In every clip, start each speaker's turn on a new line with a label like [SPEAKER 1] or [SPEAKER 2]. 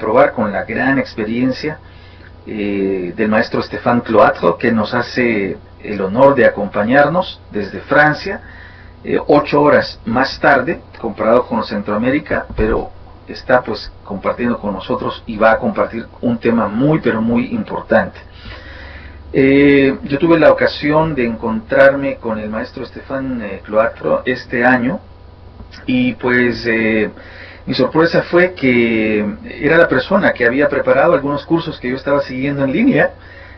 [SPEAKER 1] comprobar con la gran experiencia del maestro Stéphane Cloître, que nos hace el honor de acompañarnos desde Francia, 8 horas más tarde, comparado con Centroamérica, pero está pues compartiendo con nosotros y va a compartir un tema muy pero muy importante. Yo tuve la ocasión de encontrarme con el maestro Stéphane Cloître este año, y pues mi sorpresa fue que era la persona que había preparado algunos cursos que yo estaba siguiendo en línea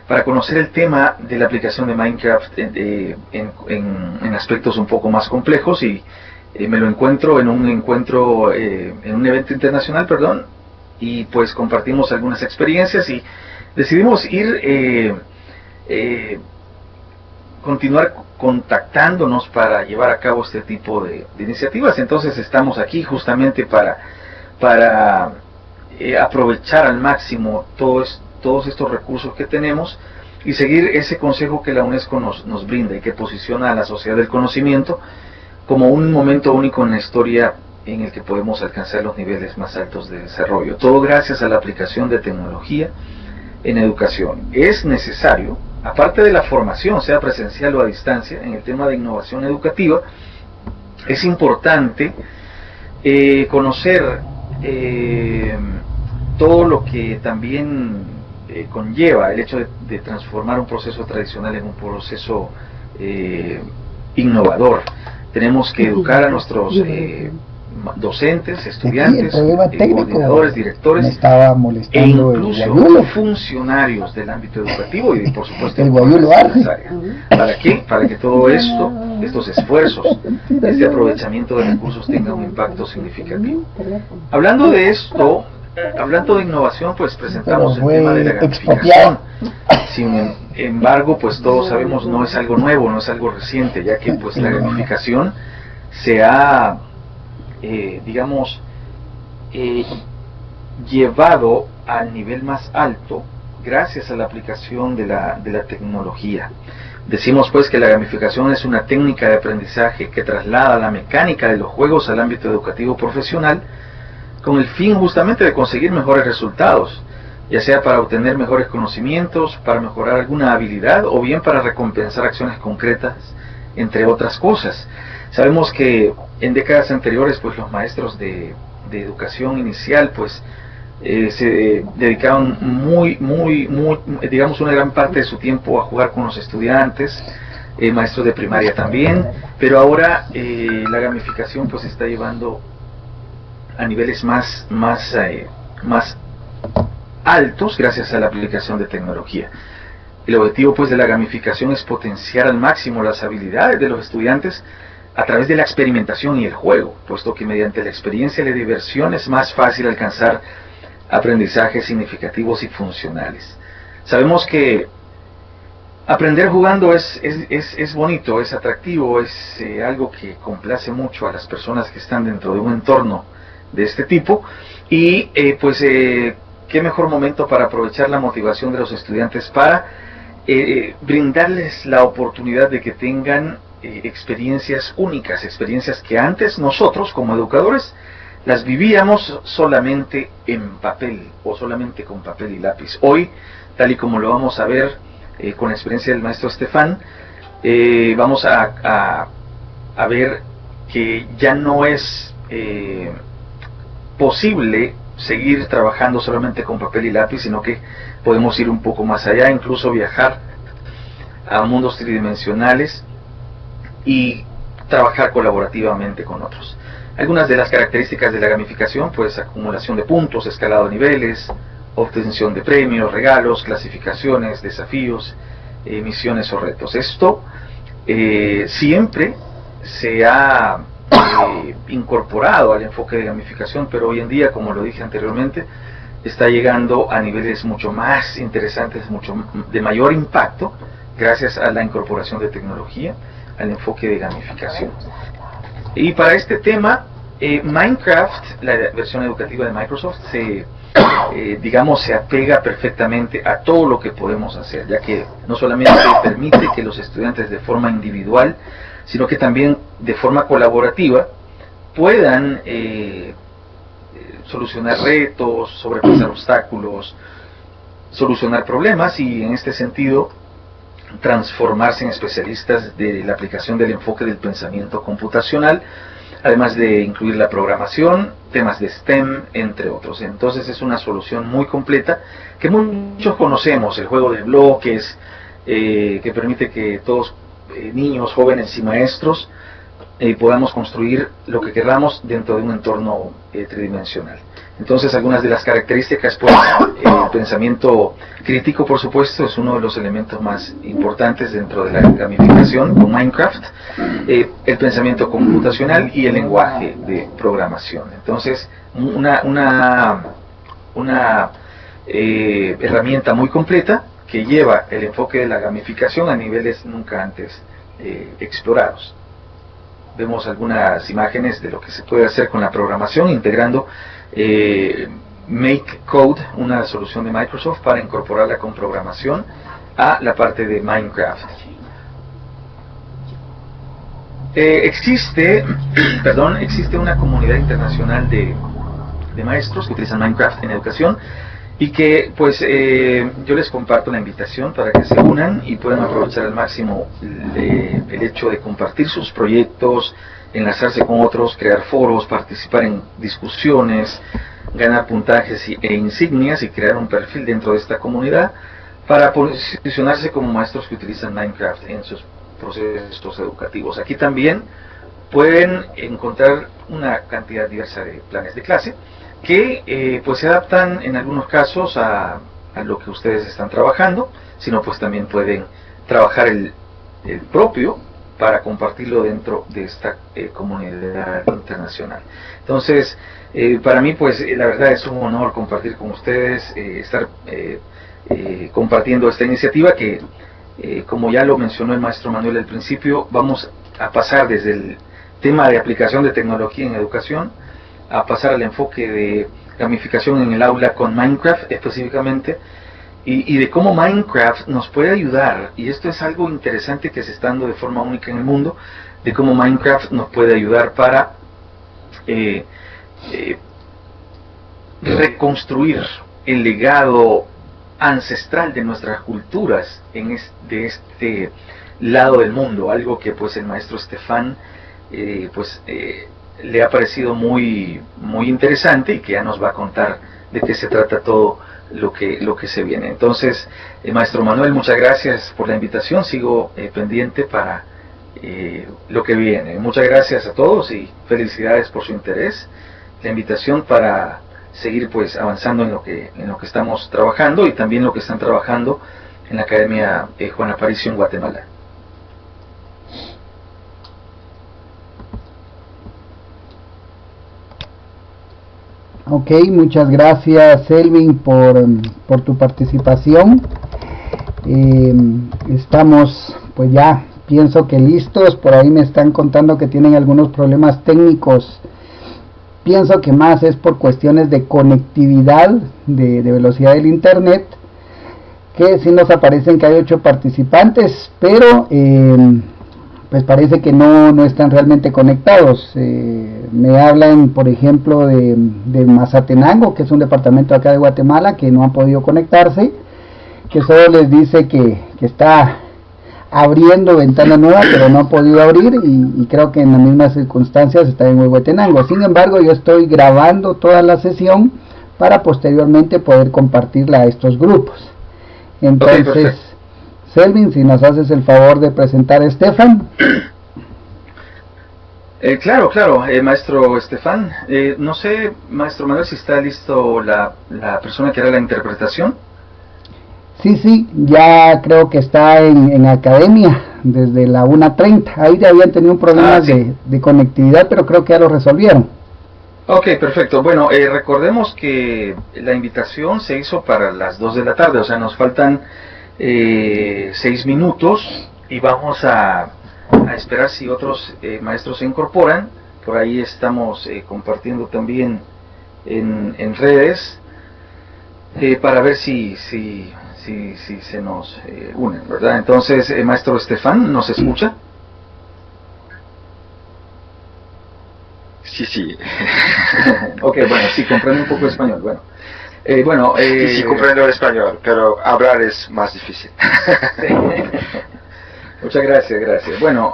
[SPEAKER 1] para conocer el tema de la aplicación de Minecraft en aspectos un poco más complejos, y me lo encuentro en un evento internacional, y pues compartimos algunas experiencias y decidimos continuar contactándonos para llevar a cabo este tipo de iniciativas. Entonces estamos aquí justamente para aprovechar al máximo todos estos recursos que tenemos y seguir ese consejo que la UNESCO nos brinda y que posiciona a la sociedad del conocimiento como un momento único en la historia en el que podemos alcanzar los niveles más altos de desarrollo. Todo gracias a la aplicación de tecnología en educación. Es necesario, aparte de la formación, sea presencial o a distancia, en el tema de innovación educativa, es importante conocer todo lo que también conlleva el hecho de transformar un proceso tradicional en un proceso innovador. Tenemos que educar a nuestros docentes, estudiantes, coordinadores, directores e incluso funcionarios del ámbito educativo y por supuesto ¿para qué? Para que todo esto, estos esfuerzos, este aprovechamiento de recursos tenga un impacto significativo. Hablando de esto, hablando de innovación, pues presentamos el tema de la gamificación. Sin embargo, pues todos sabemos, no es algo nuevo, no es algo reciente, ya que pues la gamificación se ha llevado al nivel más alto gracias a la aplicación de la tecnología. Decimos pues que la gamificación es una técnica de aprendizaje que traslada la mecánica de los juegos al ámbito educativo profesional con el fin justamente de conseguir mejores resultados, ya sea para obtener mejores conocimientos, para mejorar alguna habilidad o bien para recompensar acciones concretas, entre otras cosas. Sabemos que en décadas anteriores pues los maestros de educación inicial pues se dedicaban digamos una gran parte de su tiempo a jugar con los estudiantes, maestros de primaria también, pero ahora la gamificación pues se está llevando a niveles más altos gracias a la aplicación de tecnología. El objetivo pues de la gamificación es potenciar al máximo las habilidades de los estudiantes a través de la experimentación y el juego, puesto que mediante la experiencia y la diversión es más fácil alcanzar aprendizajes significativos y funcionales. Sabemos que aprender jugando es bonito, es atractivo, es algo que complace mucho a las personas que están dentro de un entorno de este tipo, y qué mejor momento para aprovechar la motivación de los estudiantes para brindarles la oportunidad de que tengan experiencias únicas, experiencias que antes nosotros como educadores las vivíamos solamente en papel o solamente con papel y lápiz. Hoy, tal y como lo vamos a ver con la experiencia del maestro Stéphane, vamos a ver que ya no es posible seguir trabajando solamente con papel y lápiz, sino que podemos ir un poco más allá, incluso viajar a mundos tridimensionales y trabajar colaborativamente con otros. Algunas de las características de la gamificación, pues acumulación de puntos, escalado de niveles, obtención de premios, regalos, clasificaciones, desafíos, misiones o retos. Esto siempre se ha incorporado al enfoque de gamificación, pero hoy en día, como lo dije anteriormente, está llegando a niveles mucho más interesantes, de mayor impacto, gracias a la incorporación de tecnología al enfoque de gamificación. Y para este tema, Minecraft, la versión educativa de Microsoft, se apega perfectamente a todo lo que podemos hacer, ya que no solamente permite que los estudiantes de forma individual, sino que también de forma colaborativa puedan solucionar retos, sobrepasar obstáculos, solucionar problemas y en este sentido transformarse en especialistas de la aplicación del enfoque del pensamiento computacional, además de incluir la programación, temas de STEM, entre otros. Entonces es una solución muy completa que muchos conocemos, el juego de bloques, que permite que todos, niños, jóvenes y maestros, podamos construir lo que queramos dentro de un entorno tridimensional. Entonces, algunas de las características, pues, el pensamiento crítico, por supuesto, es uno de los elementos más importantes dentro de la gamificación con Minecraft, el pensamiento computacional y el lenguaje de programación. Entonces, una herramienta muy completa que lleva el enfoque de la gamificación a niveles nunca antes explorados. Vemos algunas imágenes de lo que se puede hacer con la programación, integrando Make Code, una solución de Microsoft para incorporarla con programación a la parte de Minecraft. Existe una comunidad internacional de maestros que utilizan Minecraft en educación y que pues yo les comparto la invitación para que se unan y puedan aprovechar al máximo el hecho de compartir sus proyectos, enlazarse con otros, crear foros, participar en discusiones, ganar puntajes e insignias y crear un perfil dentro de esta comunidad para posicionarse como maestros que utilizan Minecraft en sus procesos educativos. Aquí también pueden encontrar una cantidad diversa de planes de clase que pues se adaptan en algunos casos a lo que ustedes están trabajando, sino pues también pueden trabajar el propio para compartirlo dentro de esta comunidad internacional. Entonces, para mí pues la verdad es un honor compartir con ustedes, estar compartiendo esta iniciativa que, como ya lo mencionó el maestro Manuel al principio, vamos a pasar desde el tema de aplicación de tecnología en educación a pasar al enfoque de gamificación en el aula con Minecraft específicamente, y de cómo Minecraft nos puede ayudar, y esto es algo interesante que se está dando de forma única en el mundo, de cómo Minecraft nos puede ayudar para reconstruir el legado ancestral de nuestras culturas de este lado del mundo, algo que pues el maestro Estefan le ha parecido muy interesante y que ya nos va a contar de qué se trata todo lo que se viene. Entonces, maestro Manuel, muchas gracias por la invitación, sigo pendiente para lo que viene. Muchas gracias a todos y felicidades por su interés, la invitación para seguir pues avanzando en lo que estamos trabajando y también lo que están trabajando en la Academia Juan Aparicio en Guatemala.
[SPEAKER 2] Ok, muchas gracias Elvin por tu participación. Estamos pues ya pienso que listos. Por ahí me están contando que tienen algunos problemas técnicos. Pienso que más es por cuestiones de conectividad, de velocidad del internet, que sí nos aparecen que hay 8 participantes, pero pues parece que no están realmente conectados. Me hablan, por ejemplo, de Mazatenango, que es un departamento acá de Guatemala, que no han podido conectarse, que solo les dice que está abriendo ventana nueva, pero no ha podido abrir, y creo que en las mismas circunstancias está en Huehuetenango. Sin embargo, yo estoy grabando toda la sesión para posteriormente poder compartirla a estos grupos. Entonces, okay, Selvin, si nos haces el favor de presentar a Estefan.
[SPEAKER 1] Claro, maestro Estefan. No sé, maestro Manuel, si está listo la persona que hará la interpretación.
[SPEAKER 2] Sí, ya creo que está en academia desde la 1:30. Ahí ya habían tenido un problema de conectividad, pero creo que ya lo resolvieron.
[SPEAKER 1] Ok, perfecto. Bueno, recordemos que la invitación se hizo para las 2 de la tarde, o sea, nos faltan 6 minutos y vamos a esperar si otros maestros se incorporan. Por ahí estamos compartiendo también en redes para ver si se nos unen, ¿verdad? Entonces, maestro Estefan, ¿nos escucha?
[SPEAKER 3] Sí.
[SPEAKER 1] Ok, bueno, sí, comprendo un poco español. Bueno,
[SPEAKER 3] Y sí comprendo el español, pero hablar es más difícil.
[SPEAKER 1] Sí. Muchas gracias, gracias. Bueno,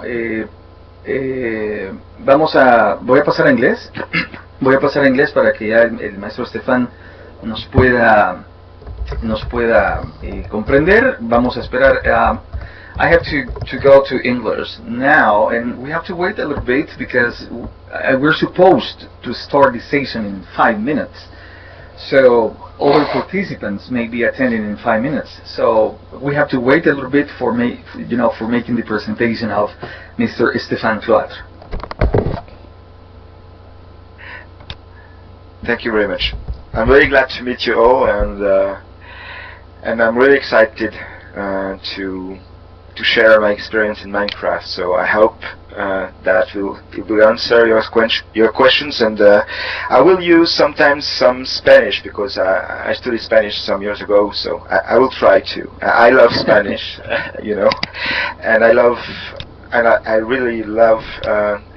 [SPEAKER 1] voy a pasar a inglés. Voy a pasar a inglés para que ya el maestro Estefan nos pueda comprender. Vamos a esperar. I have to go to English now, and we have to wait a little bit because we're supposed to start the session in 5 minutes. So other participants may be attending in 5 minutes. So we have to wait a little bit for making the presentation of Mr. Estefan Cloatre.
[SPEAKER 3] Thank you very much. I'm very glad to meet you all, and I'm really excited to share my experience in Minecraft. So I hope that it will answer your questions, and I will use sometimes some Spanish because I studied Spanish some years ago. So I will try to. I love Spanish, and I really love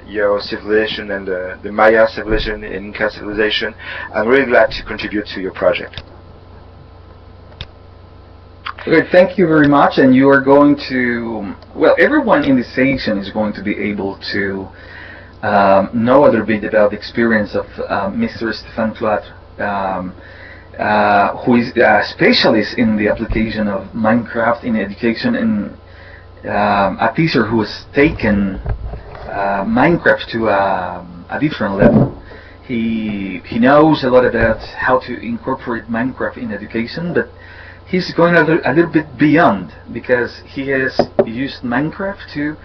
[SPEAKER 3] your civilization and the Maya civilization, Inca civilization. I'm really glad to contribute to your project.
[SPEAKER 1] Okay, thank you very much, and you are going to, everyone in this session is going to be able to know a little bit about the experience of Mr. Estefan Cloatre, who is a specialist in the application of Minecraft in education, and a teacher who has taken Minecraft to a different level. He knows a lot about how to incorporate Minecraft in education, but he's going a little bit beyond, because he has used Minecraft to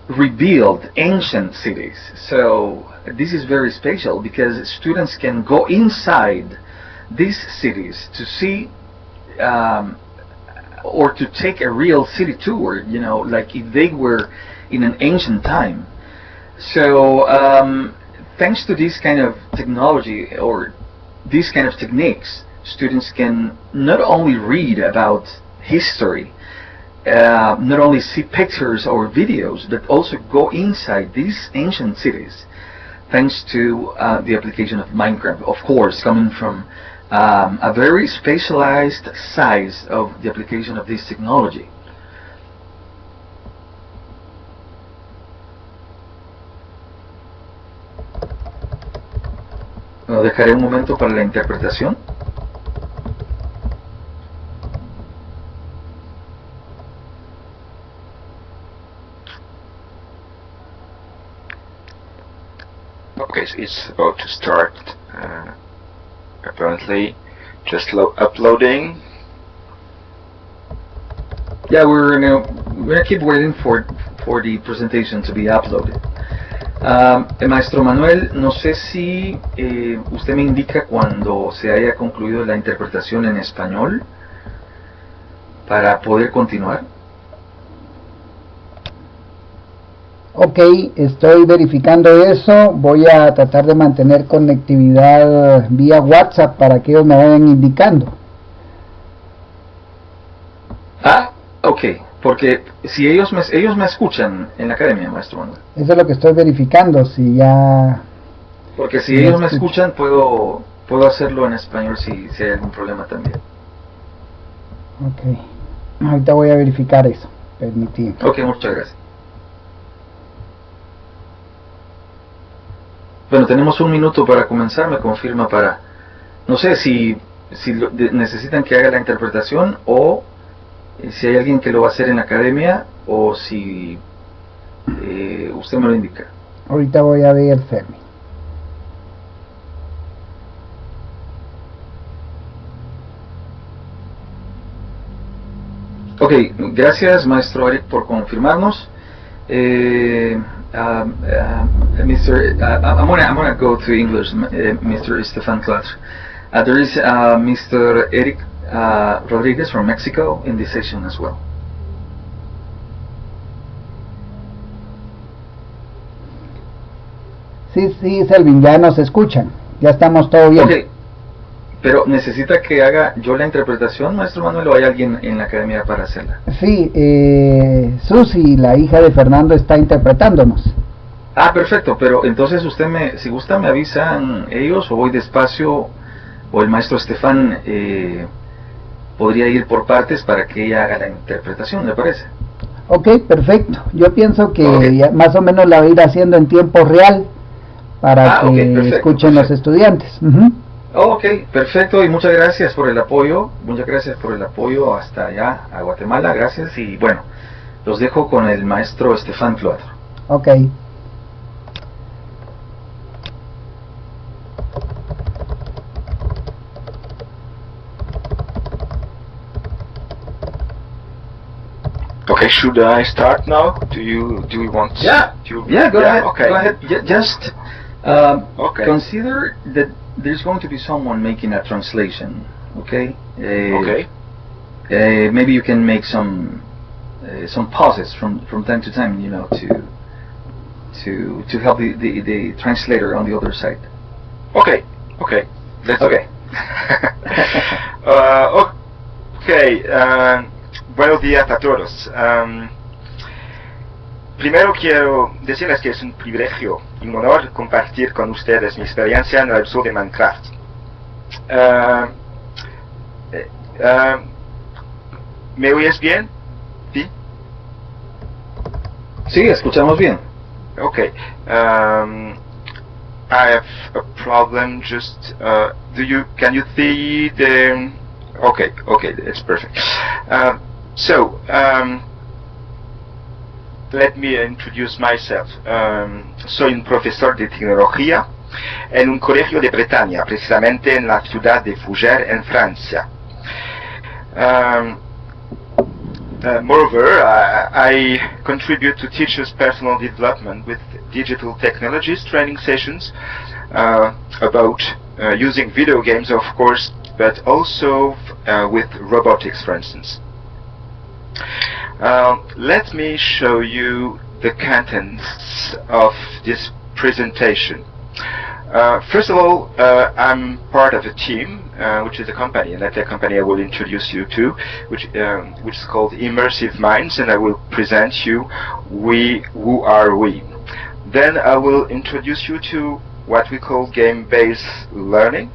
[SPEAKER 1] rebuild ancient cities. So this is very special because students can go inside these cities to see or to take a real city tour, like if they were in an ancient time. So thanks to this kind of technology or these kind of techniques, students can not only read about history, not only see pictures or videos, but also go inside these ancient cities, thanks to the application of Minecraft, of course, coming from a very specialized size of the application of this technology. Lo dejaré un momento para la interpretación.
[SPEAKER 3] Okay, so it's about to start. Apparently, just uploading.
[SPEAKER 1] Yeah, we're gonna keep waiting for the presentation to be uploaded. Maestro Manuel, no sé si usted me indica cuando se haya concluido la interpretación en español para poder continuar.
[SPEAKER 2] Ok, estoy verificando eso. Voy a tratar de mantener conectividad vía WhatsApp para que ellos me vayan indicando.
[SPEAKER 1] Ok, porque si ellos me escuchan en la academia, maestro Manuel.
[SPEAKER 2] Eso es lo que estoy verificando, si ya...
[SPEAKER 1] Porque si ellos me escuchan, puedo hacerlo en español si hay algún problema también.
[SPEAKER 2] Ok, ahorita voy a verificar eso, permitir.
[SPEAKER 1] Ok, muchas gracias. Bueno, tenemos un minuto para comenzar, me confirma para... No sé si necesitan que haga la interpretación o si hay alguien que lo va a hacer en la academia o si usted me lo indica.
[SPEAKER 2] Ahorita voy a ver, Fermi.
[SPEAKER 1] Ok, gracias maestro Eric por confirmarnos. I'm gonna go to English, Mr. Estefan Cloatre. There is Mr. Eric Rodriguez from Mexico in this session as well.
[SPEAKER 2] Sí, Selvin, ya nos escuchan. Ya estamos todo bien.
[SPEAKER 1] Ok, pero ¿necesita que haga yo la interpretación, maestro Manuel, o hay alguien en la academia para hacerla?
[SPEAKER 2] Sí, Susi, la hija de Fernando, está interpretándonos.
[SPEAKER 1] Ah, perfecto, pero entonces usted si gusta me avisan ellos o voy despacio o el maestro Estefan podría ir por partes para que ella haga la interpretación, ¿le parece?
[SPEAKER 2] Ok, perfecto. Yo pienso que
[SPEAKER 1] Okay.
[SPEAKER 2] más o menos la voy a ir haciendo en tiempo real para que
[SPEAKER 1] Okay, perfecto,
[SPEAKER 2] escuchen los estudiantes.
[SPEAKER 1] Ok, perfecto, y muchas gracias por el apoyo, hasta allá, a Guatemala, gracias, y bueno, los dejo con el maestro Estefan Cloatro.
[SPEAKER 2] Ok.
[SPEAKER 3] Okay, should I start now? Do you want?
[SPEAKER 1] Yeah,
[SPEAKER 3] to,
[SPEAKER 1] go ahead.
[SPEAKER 3] Okay.
[SPEAKER 1] Go ahead. Just
[SPEAKER 3] Okay.
[SPEAKER 1] consider that there's going to be someone making a translation. Okay.
[SPEAKER 3] Okay.
[SPEAKER 1] Maybe you can make some pauses from time to time, to help the translator on the other side.
[SPEAKER 3] Okay. Okay. That's
[SPEAKER 1] Okay.
[SPEAKER 3] Okay. Buenos días a todos. Primero quiero decirles que es un privilegio y un honor compartir con ustedes mi experiencia en el uso de Minecraft. ¿Me oyes bien? ¿Sí?
[SPEAKER 1] Sí, escuchamos bien.
[SPEAKER 3] Okay. I have a problem. Just can you see the? Okay, it's perfect. Let me introduce myself. Soy un profesor de tecnología en un colegio de Bretaña, precisamente en la ciudad de Fougères, en Francia. Moreover, I contribute to teachers' personal development with digital technologies training sessions about using video games, of course, but also with robotics, for instance. Let me show you the contents of this presentation. First of all, I'm part of a team, which is a company, and that's a company I will introduce you to, which is called Immersive Minds, and I will present you who are we. Then I will introduce you to what we call game-based learning,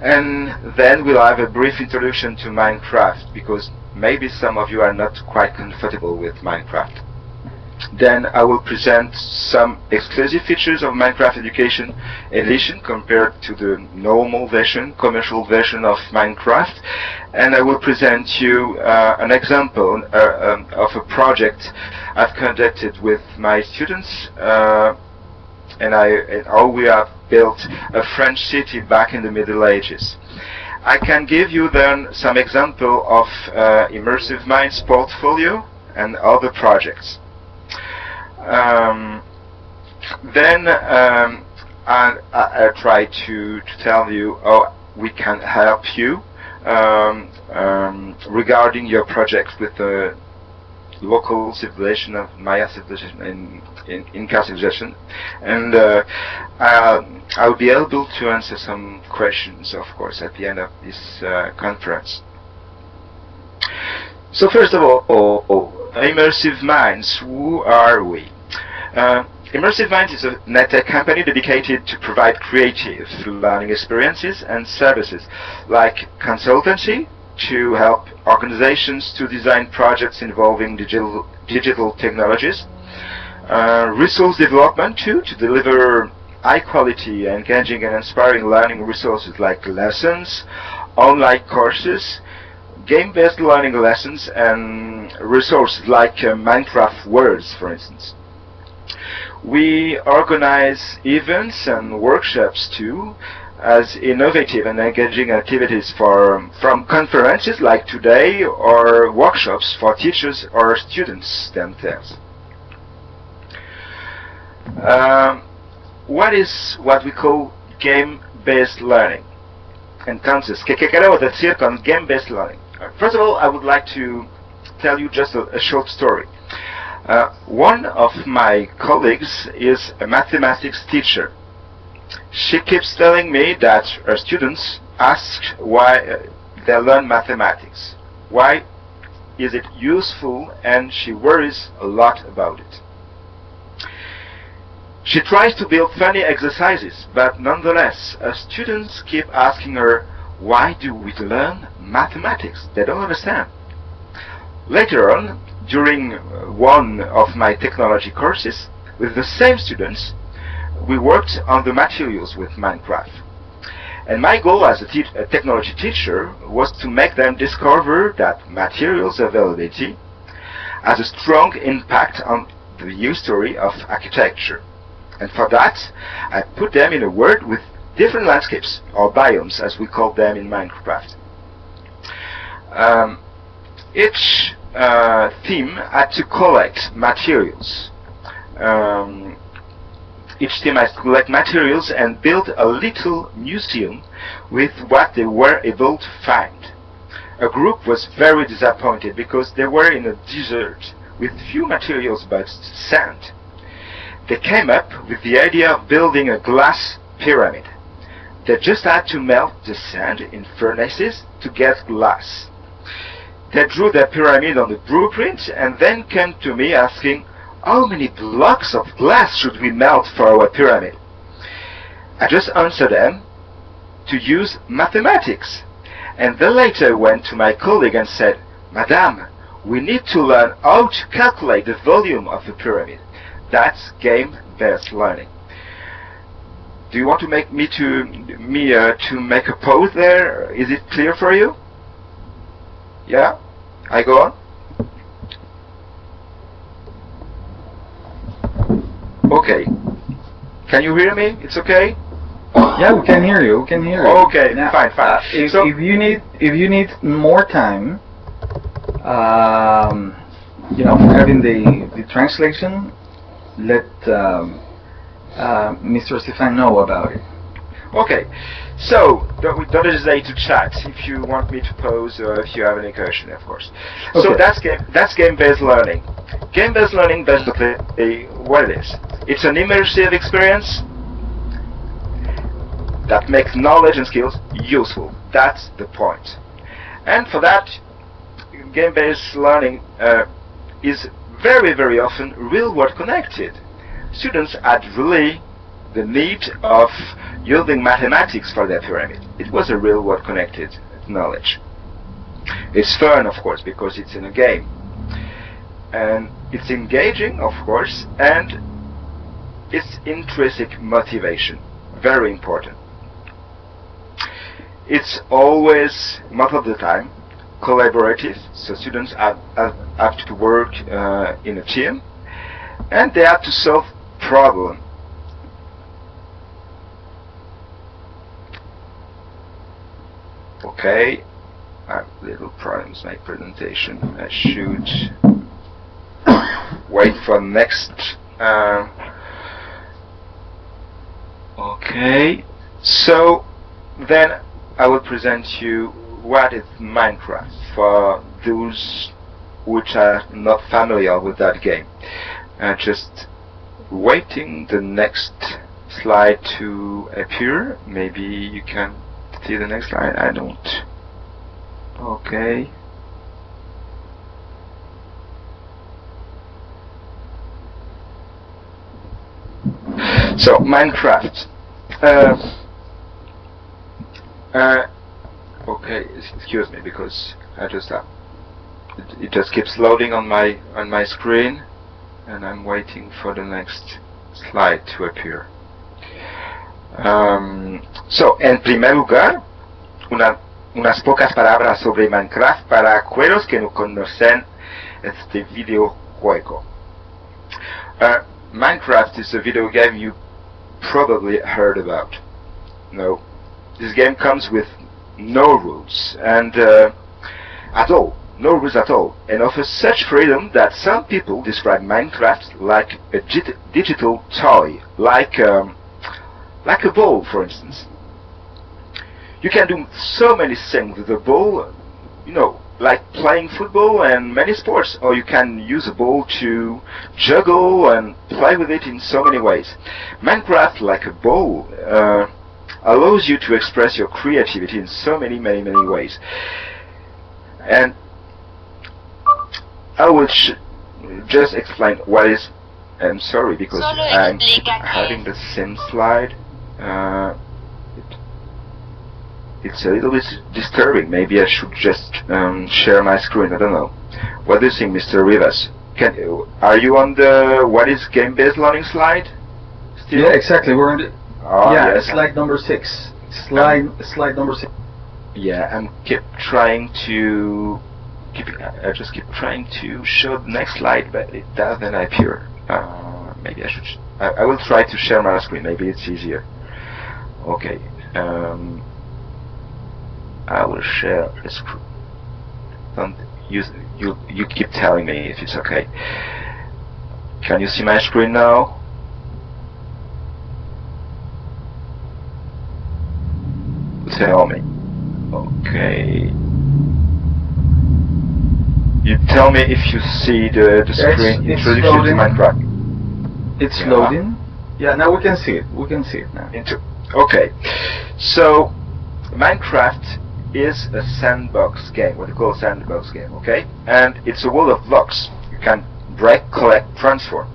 [SPEAKER 3] and then we'll have a brief introduction to Minecraft, because maybe some of you are not quite comfortable with Minecraft. Then I will present some exclusive features of Minecraft Education Edition compared to the normal version, commercial version of Minecraft, and I will present you an example of a project I've conducted with my students, and how we have built a French city back in the Middle Ages. I can give you then some example of Immersive Minds portfolio and other projects. Then I'll try to tell you how we can help you regarding your projects with the local civilization of Maya civilization in Inca civilization, and I'll be able to answer some questions, of course, at the end of this conference. So first of all, Immersive Minds, who are we? Immersive Minds is a NetTech company dedicated to provide creative learning experiences and services like consultancy to help organizations to design projects involving digital technologies, resource development too, to deliver high quality, engaging and inspiring learning resources like lessons, online courses, game-based learning lessons, and resources like Minecraft Worlds, for instance. We organize events and workshops too, as innovative and engaging activities from conferences like today, or workshops for teachers or students themselves. What is what we call game-based learning? Entonces, ¿qué queremos decir con game-based learning? First of all, I would like to tell you just a short story. One of my colleagues is a mathematics teacher. She keeps telling me that her students ask why they learn mathematics. Why is it useful? And she worries a lot about it. She tries to build funny exercises, but nonetheless, her students keep asking her, why do we learn mathematics? They don't understand. Later on, during one of my technology courses, with the same students, we worked on the materials with Minecraft. And my goal as a technology teacher was to make them discover that materials availability has a strong impact on the history of architecture. And for that, I put them in a world with different landscapes, or biomes as we call them in Minecraft. Each team had to collect materials. Each team has to collect materials and build a little museum with what they were able to find. A group was very disappointed because they were in a desert with few materials but sand. They came up with the idea of building a glass pyramid. They just had to melt the sand in furnaces to get glass. They drew their pyramid on the blueprint and then came to me asking, how many blocks of glass should we melt for our pyramid? I just answered them to use mathematics. And then later went to my colleague and said, Madame, we need to learn how to calculate the volume of the pyramid. That's game-based learning. Do you want to make me to make a pause there? Is it clear for you? Yeah? I go on? Okay. Can you hear me? It's okay?
[SPEAKER 1] Yeah, we can hear you. We can hear you.
[SPEAKER 3] Okay, now, fine.
[SPEAKER 1] If you need more time, having the translation, let Mr. Stefan know about it.
[SPEAKER 3] Okay, so don't hesitate to chat if you want me to pause or if you have any question, of course. Okay. So that's game-based learning. Game-based learning, basically, what it is? It's an immersive experience that makes knowledge and skills useful. That's the point. And for that, game-based learning is very, very often real-world connected. Students had really the need of using mathematics for their pyramid. It was a real-world connected knowledge. It's fun, of course, because it's in a game. And it's engaging, of course, and it's intrinsic motivation. Very important. It's always, most of the time, collaborative, so students have to work in a team, and they have to solve problems. Okay, I have little problems with my presentation. I should wait for next. Okay, so then I will present you what is Minecraft for those which are not familiar with that game. Just waiting the next slide to appear. Maybe you can see the next slide. I don't. Okay. So Minecraft. Okay, excuse me, because I just it just keeps loading on my screen, and I'm waiting for the next slide to appear. So, en primer lugar, unas pocas palabras sobre Minecraft para aquellos que no conocen este videojuego. Minecraft is a video game you probably heard about. No, this game comes with no rules, and at all, no rules at all, and offers such freedom that some people describe Minecraft like a digital toy, like a ball, for instance. You can do so many things with a ball, like playing football and many sports, or you can use a ball to juggle and play with it in so many ways. Minecraft, like a ball, allows you to express your creativity in so many ways. And I will just explain what is I'm sorry because I'm having the same slide. It's a little bit disturbing. Maybe I should just share my screen. I don't know. What do you think, Mr. Rivas? Are you on the what is game-based learning slide? Still?
[SPEAKER 1] Yeah, exactly. We're in the
[SPEAKER 3] yes,
[SPEAKER 1] slide number 6. Slide number 6.
[SPEAKER 3] Yeah, I just keep trying to show the next slide, but it doesn't appear. Maybe I should. I will try to share my screen. Maybe it's easier. Okay. I will share the screen. You keep telling me if it's okay. Can you see my screen now? Tell me. Okay. You tell me if you see the screen introduction to Minecraft.
[SPEAKER 1] It's loading. Yeah, now we can see it. We can see it now.
[SPEAKER 3] Okay. So Minecraft is a sandbox game, what we call a sandbox game, okay? And it's a world of blocks. You can break, collect, transform.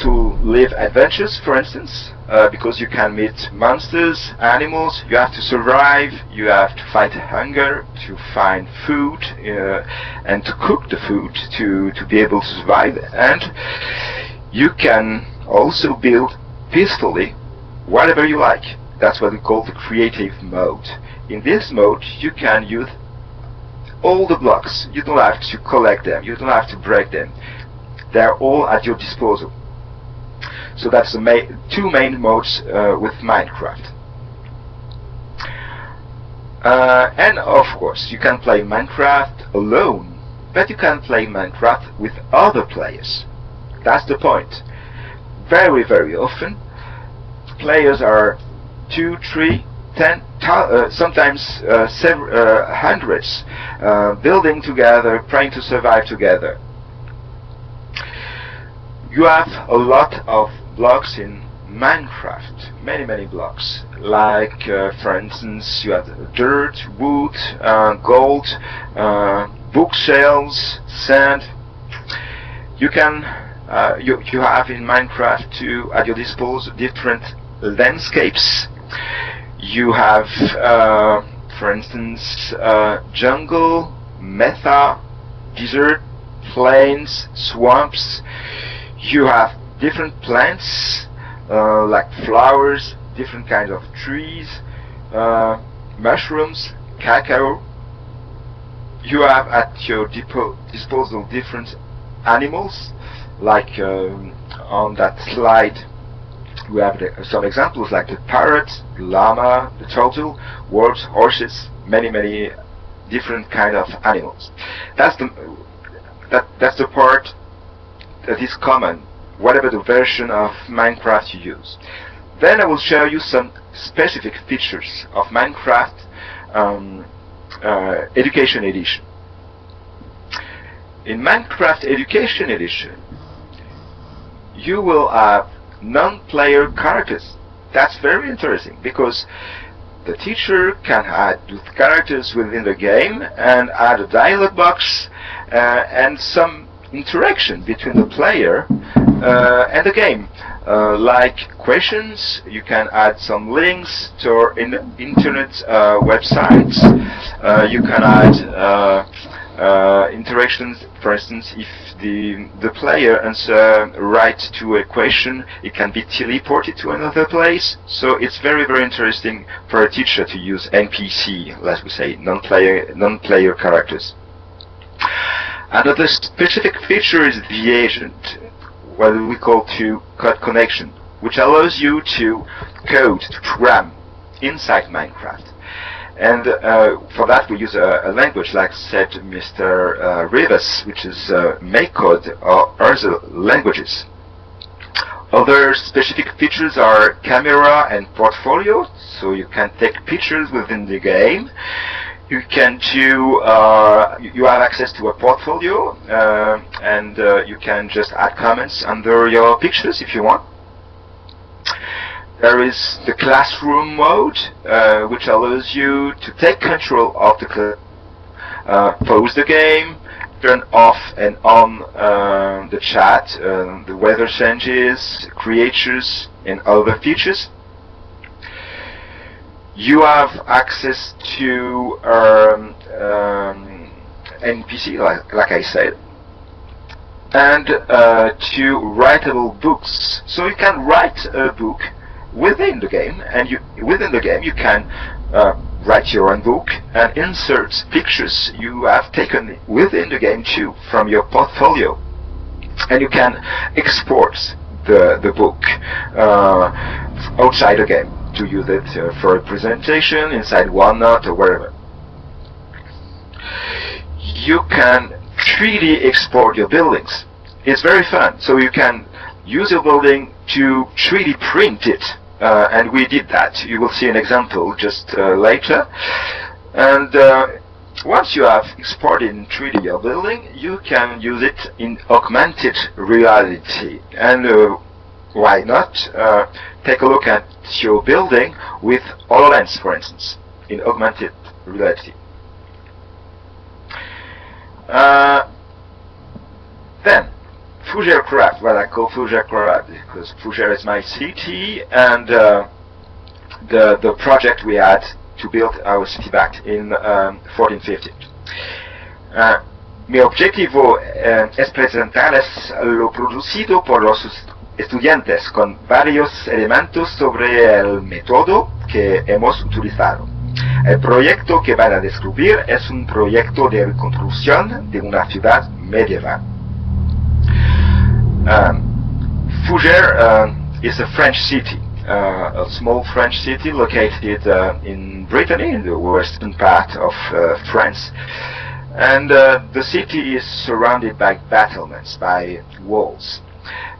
[SPEAKER 3] To live adventures, for instance, because you can meet monsters, animals, you have to survive, you have to fight hunger, to find food, and to cook the food to be able to survive. And you can also build peacefully whatever you like. That's what we call the creative mode. In this mode, you can use all the blocks. You don't have to collect them. You don't have to break them. They're all at your disposal. So that's the two main modes with Minecraft. And of course, you can play Minecraft alone, but you can play Minecraft with other players. That's the point. Very, very often, players are 2, 3, 10, sometimes several hundreds, building together, trying to survive together. You have a lot of blocks in Minecraft, many blocks. Like, for instance, you have dirt, wood, gold, bookshelves, sand. You can you have in Minecraft at your disposal different landscapes. You have, for instance, jungle, mesa, desert, plains, swamps. You have different plants, like flowers, different kinds of trees, mushrooms, cacao. You have at your disposal different animals, like on that slide we have some examples like the parrot, the llama, the turtle, wolves, horses, many different kind of animals. That's the part that is common, whatever the version of Minecraft you use. Then I will show you some specific features of Minecraft Education Edition. In Minecraft Education Edition, you will have non-player characters. That's very interesting because the teacher can add characters within the game and add a dialog box and some interaction between the player and the game. Like questions, you can add some links to internet websites. You can add interactions. For instance, if the player answers right to a question, it can be teleported to another place. So it's very interesting for a teacher to use NPC, let's say, non-player characters. Another specific feature is the agent, what we call code connection, which allows you to code, to program inside Minecraft. And for that we use a language, like said Mr. Rivas, which is MakeCode or other languages. Other specific features are camera and portfolio, so you can take pictures within the game. You can do, you have access to a portfolio, and you can just add comments under your pictures if you want. There is the classroom mode, which allows you to take control of the class, pause the game, turn off and on the chat, the weather changes, creatures, and other features. You have access to NPC, like I said, and to writable books. So you can write a book within the game, and within the game you can write your own book and insert pictures you have taken within the game too from your portfolio, and you can export the book outside the game to use it for a presentation inside OneNote or wherever. You can 3D export your buildings. It's very fun. So you can use your building to 3D print it, and we did that. You will see an example just later. And once you have exported in 3D your building, you can use it in augmented reality. And why not take a look at your building with HoloLens, for instance, in augmented reality. Then, Fougère Craft, what I call Fougère Craft, because Fougère is my city, and the project we had to build our city back in 1450. Mi objetivo es presentarles lo producido por los estudiantes con varios elementos sobre el método que hemos utilizado. El proyecto que van a descubrir es un proyecto de reconstrucción de una ciudad medieval. Fougère is a French city, a small French city located in Brittany, in the western part of France. And the city is surrounded by battlements, by walls.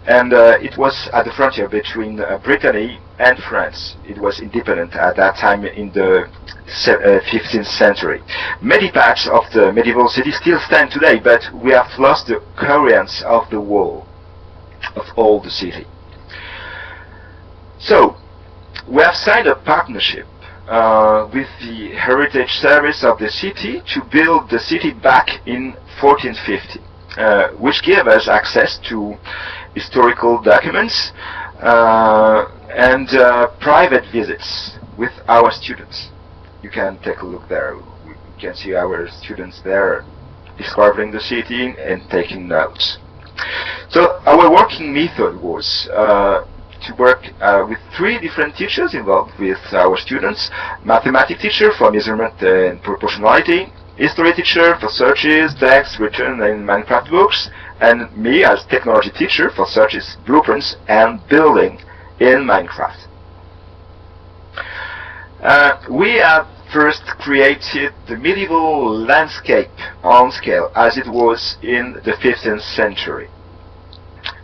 [SPEAKER 3] And it was at the frontier between Brittany and France. It was independent at that time in the 15th century. Many parts of the medieval city still stand today, but we have lost the coherence of the wall of all the city. So, we have signed a partnership with the Heritage Service of the city to build the city back in 1450, which gave us access to historical documents and private visits with our students. You can take a look there. You can see our students there discovering the city and taking notes. So our working method was to work with 3 different teachers involved with our students: mathematics teacher for measurement and proportionality, history teacher for searches, text, written in Minecraft books, and me as technology teacher for searches, blueprints, and building in Minecraft. We have first created the medieval landscape on scale as it was in the 15th century.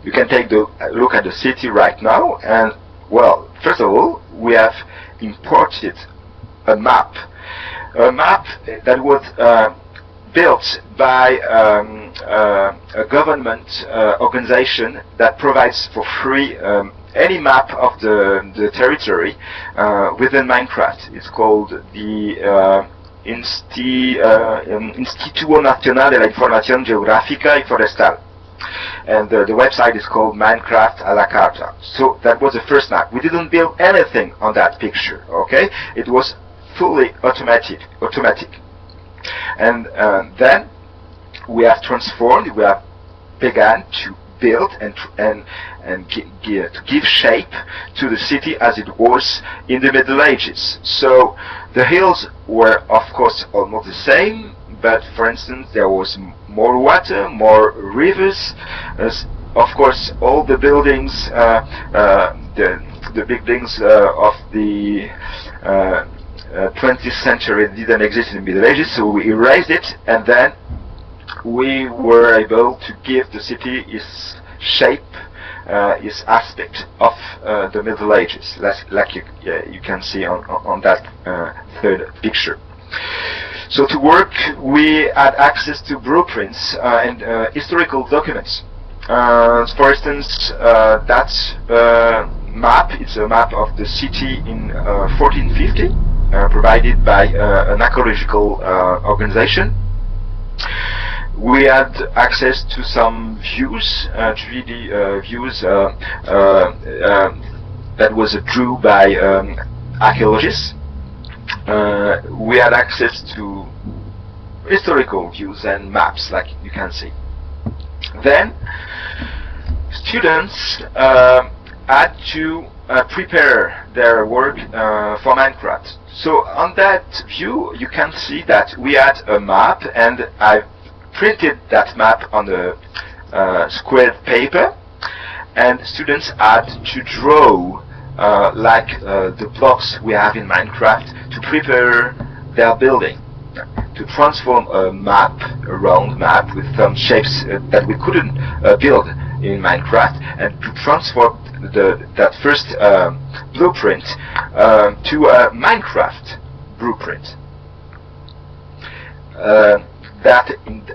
[SPEAKER 3] You can take a look at the city right now, and well, first of all, we have imported a map that was built by a government organization that provides for free any map of the territory within Minecraft. It's called the Instituto Nacional de la Información Geográfica y Forestal. And the website is called Minecraft a la Carta. So that was the first map. We didn't build anything on that picture, okay? It was fully automatic. And then we have transformed, we have begun to build and to give shape to the city as it was in the Middle Ages. So the hills were, of course, almost the same, but for instance, there was more water, more rivers. Of course, all the buildings, the buildings of the 20th century didn't exist in the Middle Ages, so we erased it, and then we were able to give the city its shape, its aspect of the Middle Ages, like you can see on that third picture. So to work, we had access to blueprints and historical documents. For instance, that map, it's a map of the city in 1450, provided by an archaeological organization. we had access to some views, 3D views that was drew by archaeologists. We had access to historical views and maps, like you can see. Then students had to prepare their work for Minecraft. So on that view you can see that we had a map, and I printed that map on a squared paper, and students had to draw like the blocks we have in Minecraft to prepare their building, to transform a map, a round map with some shapes that we couldn't build in Minecraft, and to transform that first blueprint to a Minecraft blueprint.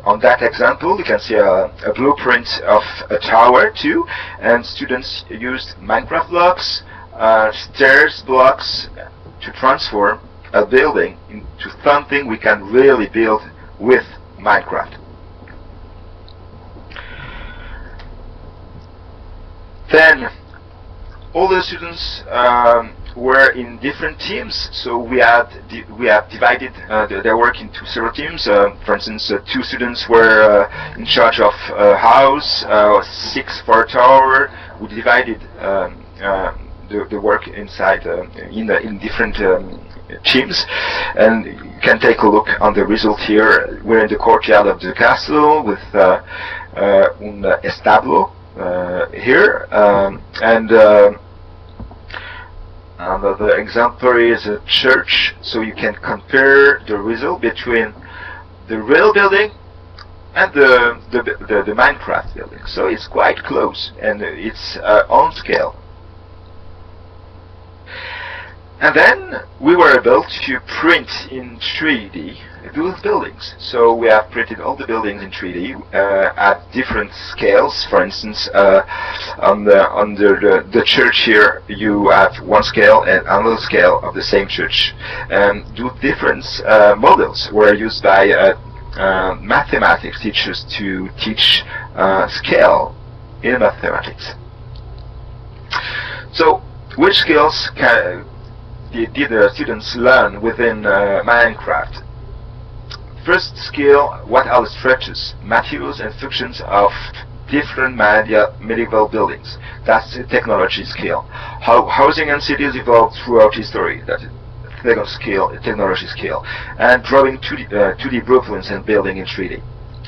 [SPEAKER 3] On that example, you can see a blueprint of a tower too, and students used Minecraft blocks, stairs blocks to transform a building into something we can really build with Minecraft. Then all the students were in different teams, so we have divided their work into several teams. For instance, 2 students were in charge of a house, 6 for a tower. We divided the work inside in different teams, and you can take a look on the result here. We're in the courtyard of the castle with un establo here, and another example is a church, so you can compare the result between the real building and the Minecraft building. So it's quite close, and it's on scale. And then we were able to print in 3D those buildings. So we have printed all the buildings in 3D at different scales. For instance, under the church here, you have one scale and another scale of the same church. And those different models were used by mathematics teachers to teach scale in mathematics. So, which skills did the students learn within Minecraft? First skill, what are the structures, materials and functions of different medieval buildings? That's a technology skill. How housing and cities evolved throughout history. That's a second skill, a technology skill. And drawing 2D blueprints and building in 3D,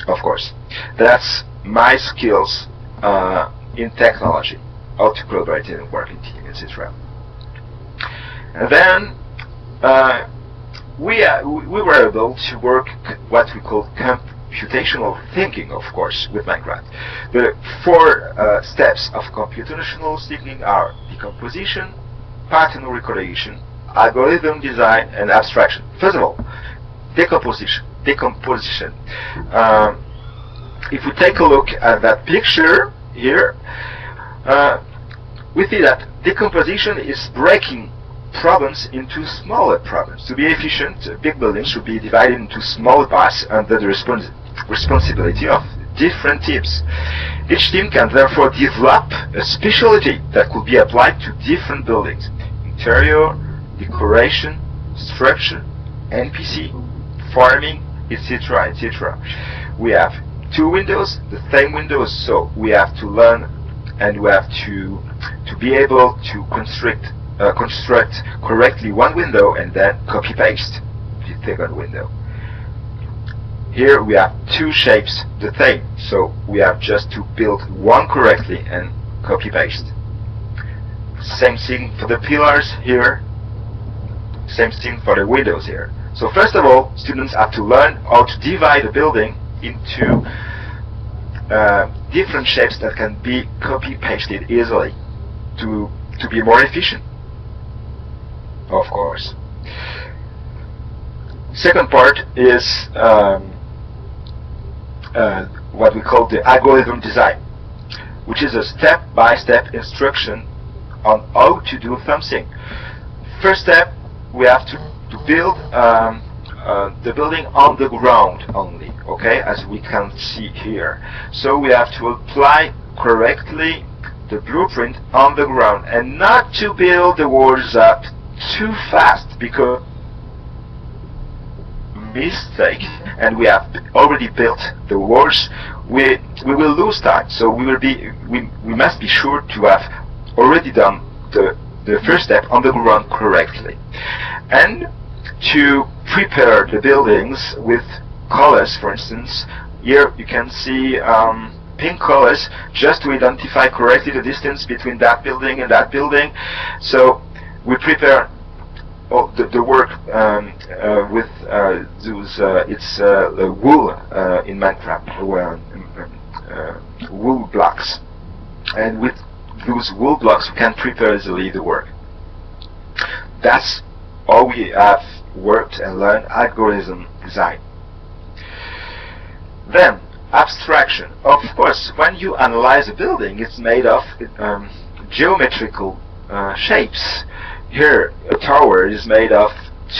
[SPEAKER 3] of course. That's my skills in technology, how to collaborate and work in team, etc. And then we were able to work what we call computational thinking, of course, with Minecraft. The 4 steps of computational thinking are decomposition, pattern recognition, algorithm design, and abstraction. First of all, decomposition. If we take a look at that picture here, we see that decomposition is breaking problems into smaller problems. To be efficient, big buildings should be divided into smaller parts under the responsibility of different teams. Each team can therefore develop a specialty that could be applied to different buildings: interior, decoration, structure, NPC, farming, etc., etc. We have 2 windows, the same windows, so we have to learn, and we have to be able to construct correctly one window and then copy paste the second window. Here we have 2 shapes the same, so we have just to build one correctly and copy paste. Same thing for the pillars here, same thing for the windows here. So first of all, students have to learn how to divide a building into different shapes that can be copy pasted easily to be more efficient, of course. Second part is what we call the algorithm design, which is a step-by-step instruction on how to do something. First step, we have to build the building on the ground only, okay, as we can see here. So we have to apply correctly the blueprint on the ground and not to build the walls up too fast, because mistake, and we have already built the walls, we will lose time. So we must be sure to have already done the first step on the ground correctly, and to prepare the buildings with colors. For instance, here you can see pink colors, just to identify correctly the distance between that building and that building. So we prepare the work with those it's wool in Minecraft, wool blocks, and with those wool blocks we can prepare easily the work. That's how we have worked and learned algorithm design. Then abstraction. Of course, when you analyze a building, it's made of geometrical shapes. Here, a tower is made of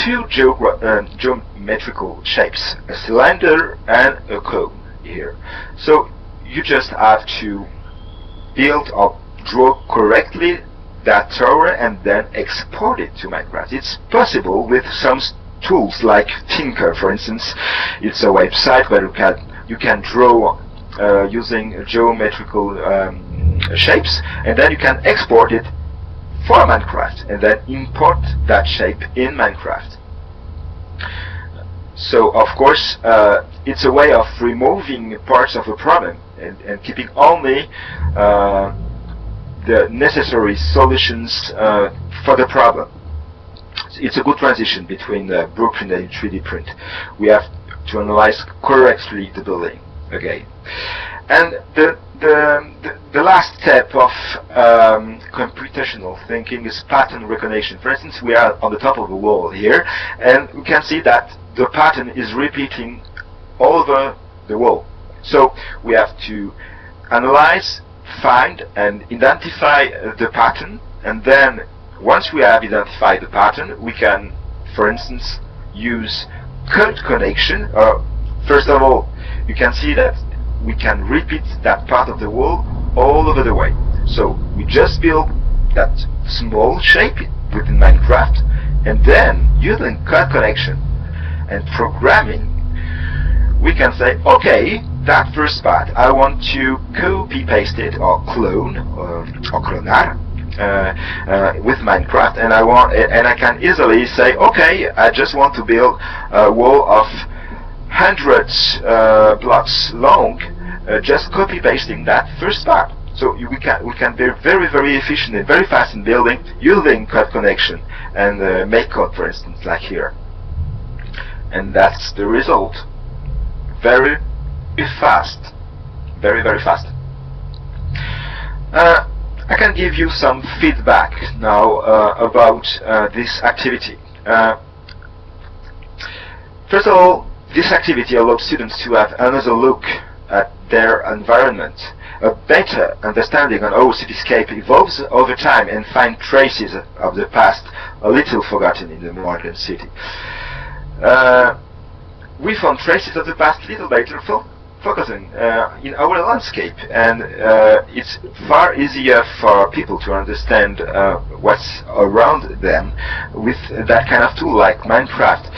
[SPEAKER 3] two geometrical shapes, a cylinder and a cone here. So you just have to build or draw correctly that tower and then export it to Minecraft. It's possible with some tools like Tinker, for instance. It's a website where you can draw using geometrical shapes, and then you can export it for Minecraft and then import that shape in Minecraft. So of course it's a way of removing parts of a problem and keeping only the necessary solutions for the problem. It's a good transition between the blueprint and 3D print. We have to analyze correctly the building again. And the last step of computational thinking is pattern recognition. For instance, we are on the top of a wall here, and we can see that the pattern is repeating all over the wall. So we have to analyze, find, and identify the pattern, and then once we have identified the pattern, we can, for instance, use code connection. First of all, you can see that we can repeat that part of the wall all over the way. So we just build that small shape within Minecraft, and then using code connection and programming, we can say, okay, that first part I want to copy paste it or clone or clonar with Minecraft, and I can easily say, okay, I just want to build a wall of hundreds blocks long, just copy pasting that first part. So we can be very, very efficient and very fast in building using code connection and make code, for instance, like here. And that's the result. Very fast, very, very fast. I can give you some feedback now about this activity. First of all, this activity allows students to have another look at their environment, a better understanding on how cityscape evolves over time, and find traces of the past a little forgotten in the modern city. We found traces of the past little by little focusing in our landscape, and it's far easier for people to understand what's around them with that kind of tool like Minecraft.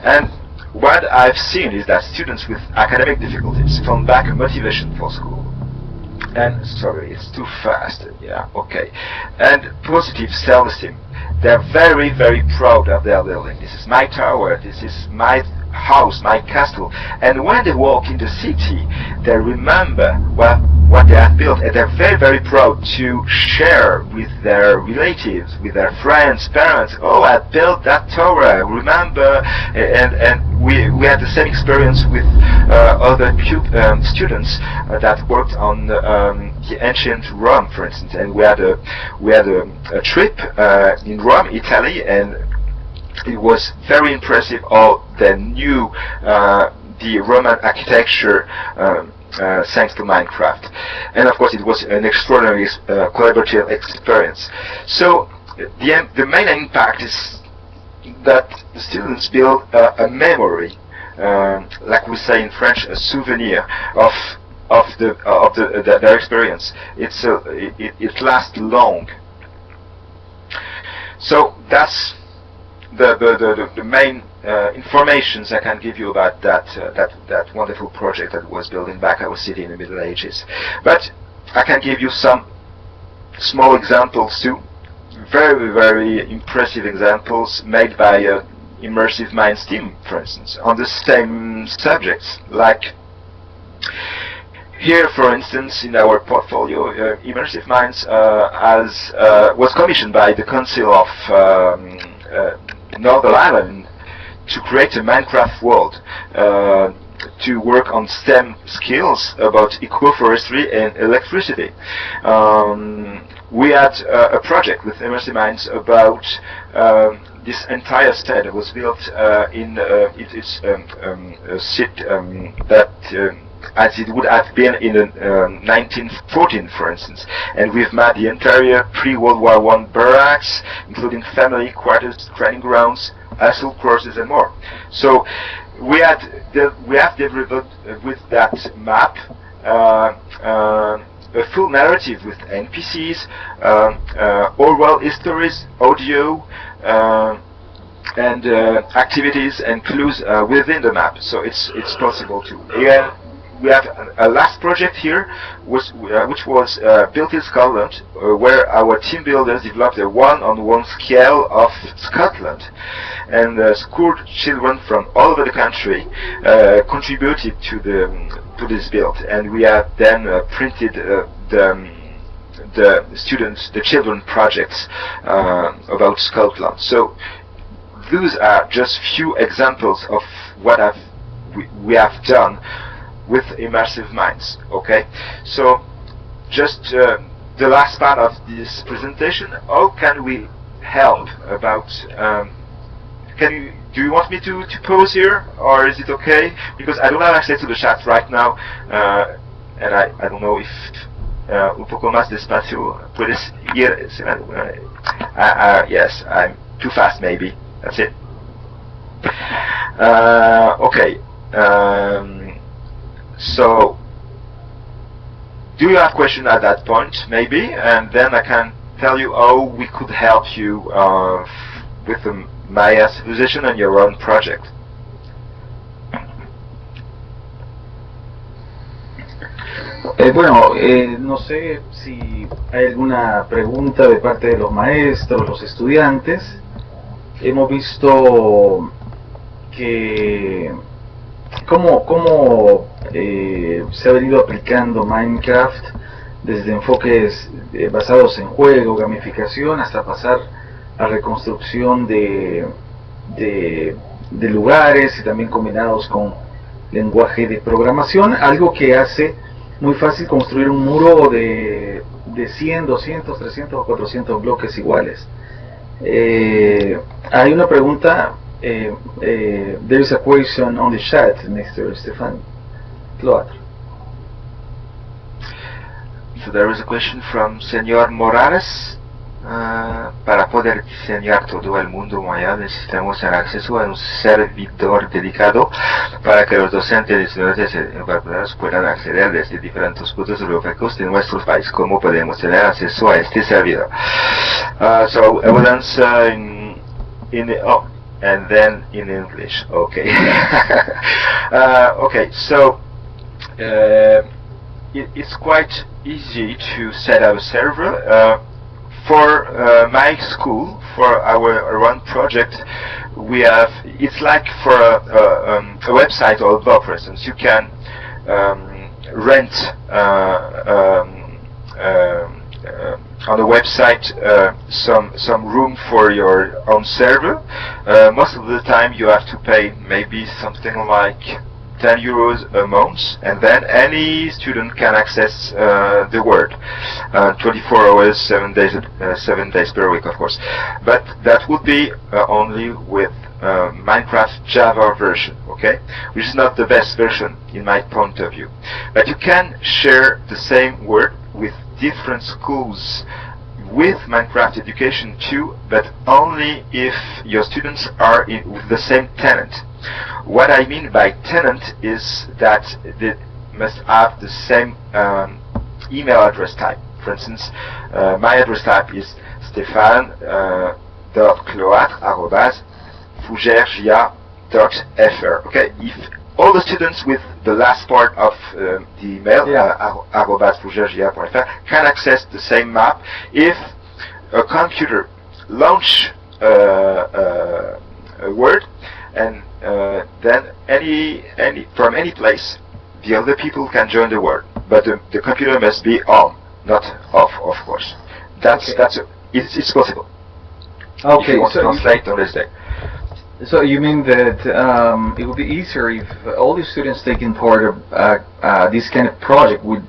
[SPEAKER 3] And what I've seen is that students with academic difficulties found back a motivation for school. And sorry, it's too fast. Yeah, okay. And positive self-esteem. They're very, very proud of their building. This is my tower. This is my house, my castle. And when they walk in the city, they remember what they have built, and they're very, very proud to share with their relatives, with their friends, parents. Oh, I built that tower. Remember? And we had the same experience with other students that worked on the ancient Rome, for instance. And we had a trip in Rome, Italy, and it was very impressive how they knew the Roman architecture thanks to Minecraft. And of course it was an extraordinary collaborative experience. So the main impact is that the students build a memory, like we say in French, a souvenir of their experience. It lasts long. So that's the main informations I can give you about that wonderful project that was building back our city in the Middle Ages. But I can give you some small examples too. Very, very impressive examples made by Immersive Minds team, for instance, on the same subjects. Like here, for instance, in our portfolio, Immersive Minds was commissioned by the Council of Northern Ireland to create a Minecraft world, to work on STEM skills about ecoforestry and electricity. We had a project with Immersive Minds about this entire state that was built in it's a city that as it would have been in 1914, for instance. And we've mapped the entire pre-World War I barracks, including family quarters, training grounds, assault courses, and more. So we have developed with that map a full narrative with NPCs, oral histories, audio, and activities and clues within the map. So it's possible to. Yeah, we have a last project here, which was built in Scotland, where our team builders developed a one-on-one scale of Scotland, and school children from all over the country contributed to this build, and we have then printed the children projects about Scotland. So those are just few examples of what we have done with Immersive Minds. Okay, so just the last part of this presentation. How can we help? About do you want me to pause here, or is it okay? Because I don't have access to the chat right now, and I don't know if un poco más despacio puedes ir. Yes, I'm too fast maybe. That's it. Okay. So, do you have questions at that point, maybe? And then I can tell you how we could help you with the Maya civilization and your own project.
[SPEAKER 1] Bueno, no sé si hay alguna pregunta de parte de los maestros, los estudiantes. Hemos visto que cómo se ha venido aplicando Minecraft desde enfoques basados en juego, gamificación, hasta pasar a reconstrucción de lugares, y también combinados con lenguaje de programación, algo que hace muy fácil construir un muro de 100, 200, 300 o 400 bloques iguales. Hay una pregunta. There is a question on the chat, Mr. Stefan Cloat.
[SPEAKER 3] So there is a question from Señor Morales. Para poder diseñar todo el mundo maya necesitamos el acceso a un servidor dedicado para que los docentes y estudiantes puedan acceder desde diferentes puntos geográficos de nuestro país. ¿Cómo podemos tener acceso a este servidor? So I will answer and then in English. Okay. Okay. So it's quite easy to set up a server. For my school, for our one project, we have. It's like for a website or a blog, for instance. You can rent on the website some room for your own server. Most of the time you have to pay maybe something like 10 euros a month, and then any student can access the world 24 hours, 7 days per week, of course. But that would be only with Minecraft Java version, okay, which is not the best version in my point of view. But you can share the same word with different schools with Minecraft education too, but only if your students are with the same tenant. What I mean by tenant is that they must have the same email address type. For instance, my address type is stefan.cloat@fougères.fr. Okay, if all the students with the last part of the email, @fougères.fr, can access the same map. If a computer launch a word, and then from any place, the other people can join the word, but the computer must be on, not off, of course. It's possible.
[SPEAKER 1] Okay,
[SPEAKER 3] if you want to translate on this day.
[SPEAKER 1] So you mean that it would be easier if all the students taking part of this kind of project would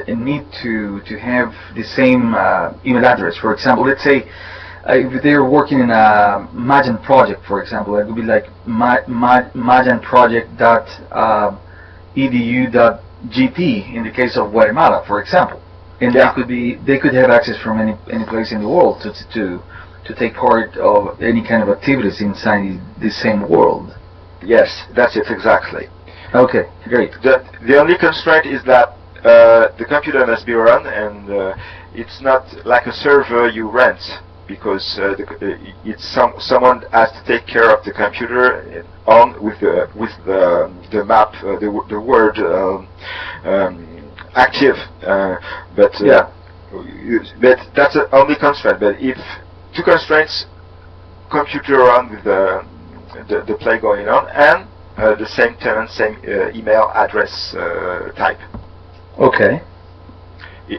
[SPEAKER 1] need to have the same email address. For example, let's say if they're working in a Mayan project, for example, it would be like mayanproject.edu.gt in the case of Guatemala, for example, and they could have access from any place in the world to take part of any kind of activities inside the same world.
[SPEAKER 3] Yes, that's it exactly.
[SPEAKER 1] Okay, great.
[SPEAKER 3] The only constraint is that the computer must be run, and it's not like a server you rent, because it's someone has to take care of the computer on with the map, the word active. But that's the only constraint. But if two constraints: computer on with the play going on, and the same tenant, same email address type.
[SPEAKER 1] Okay.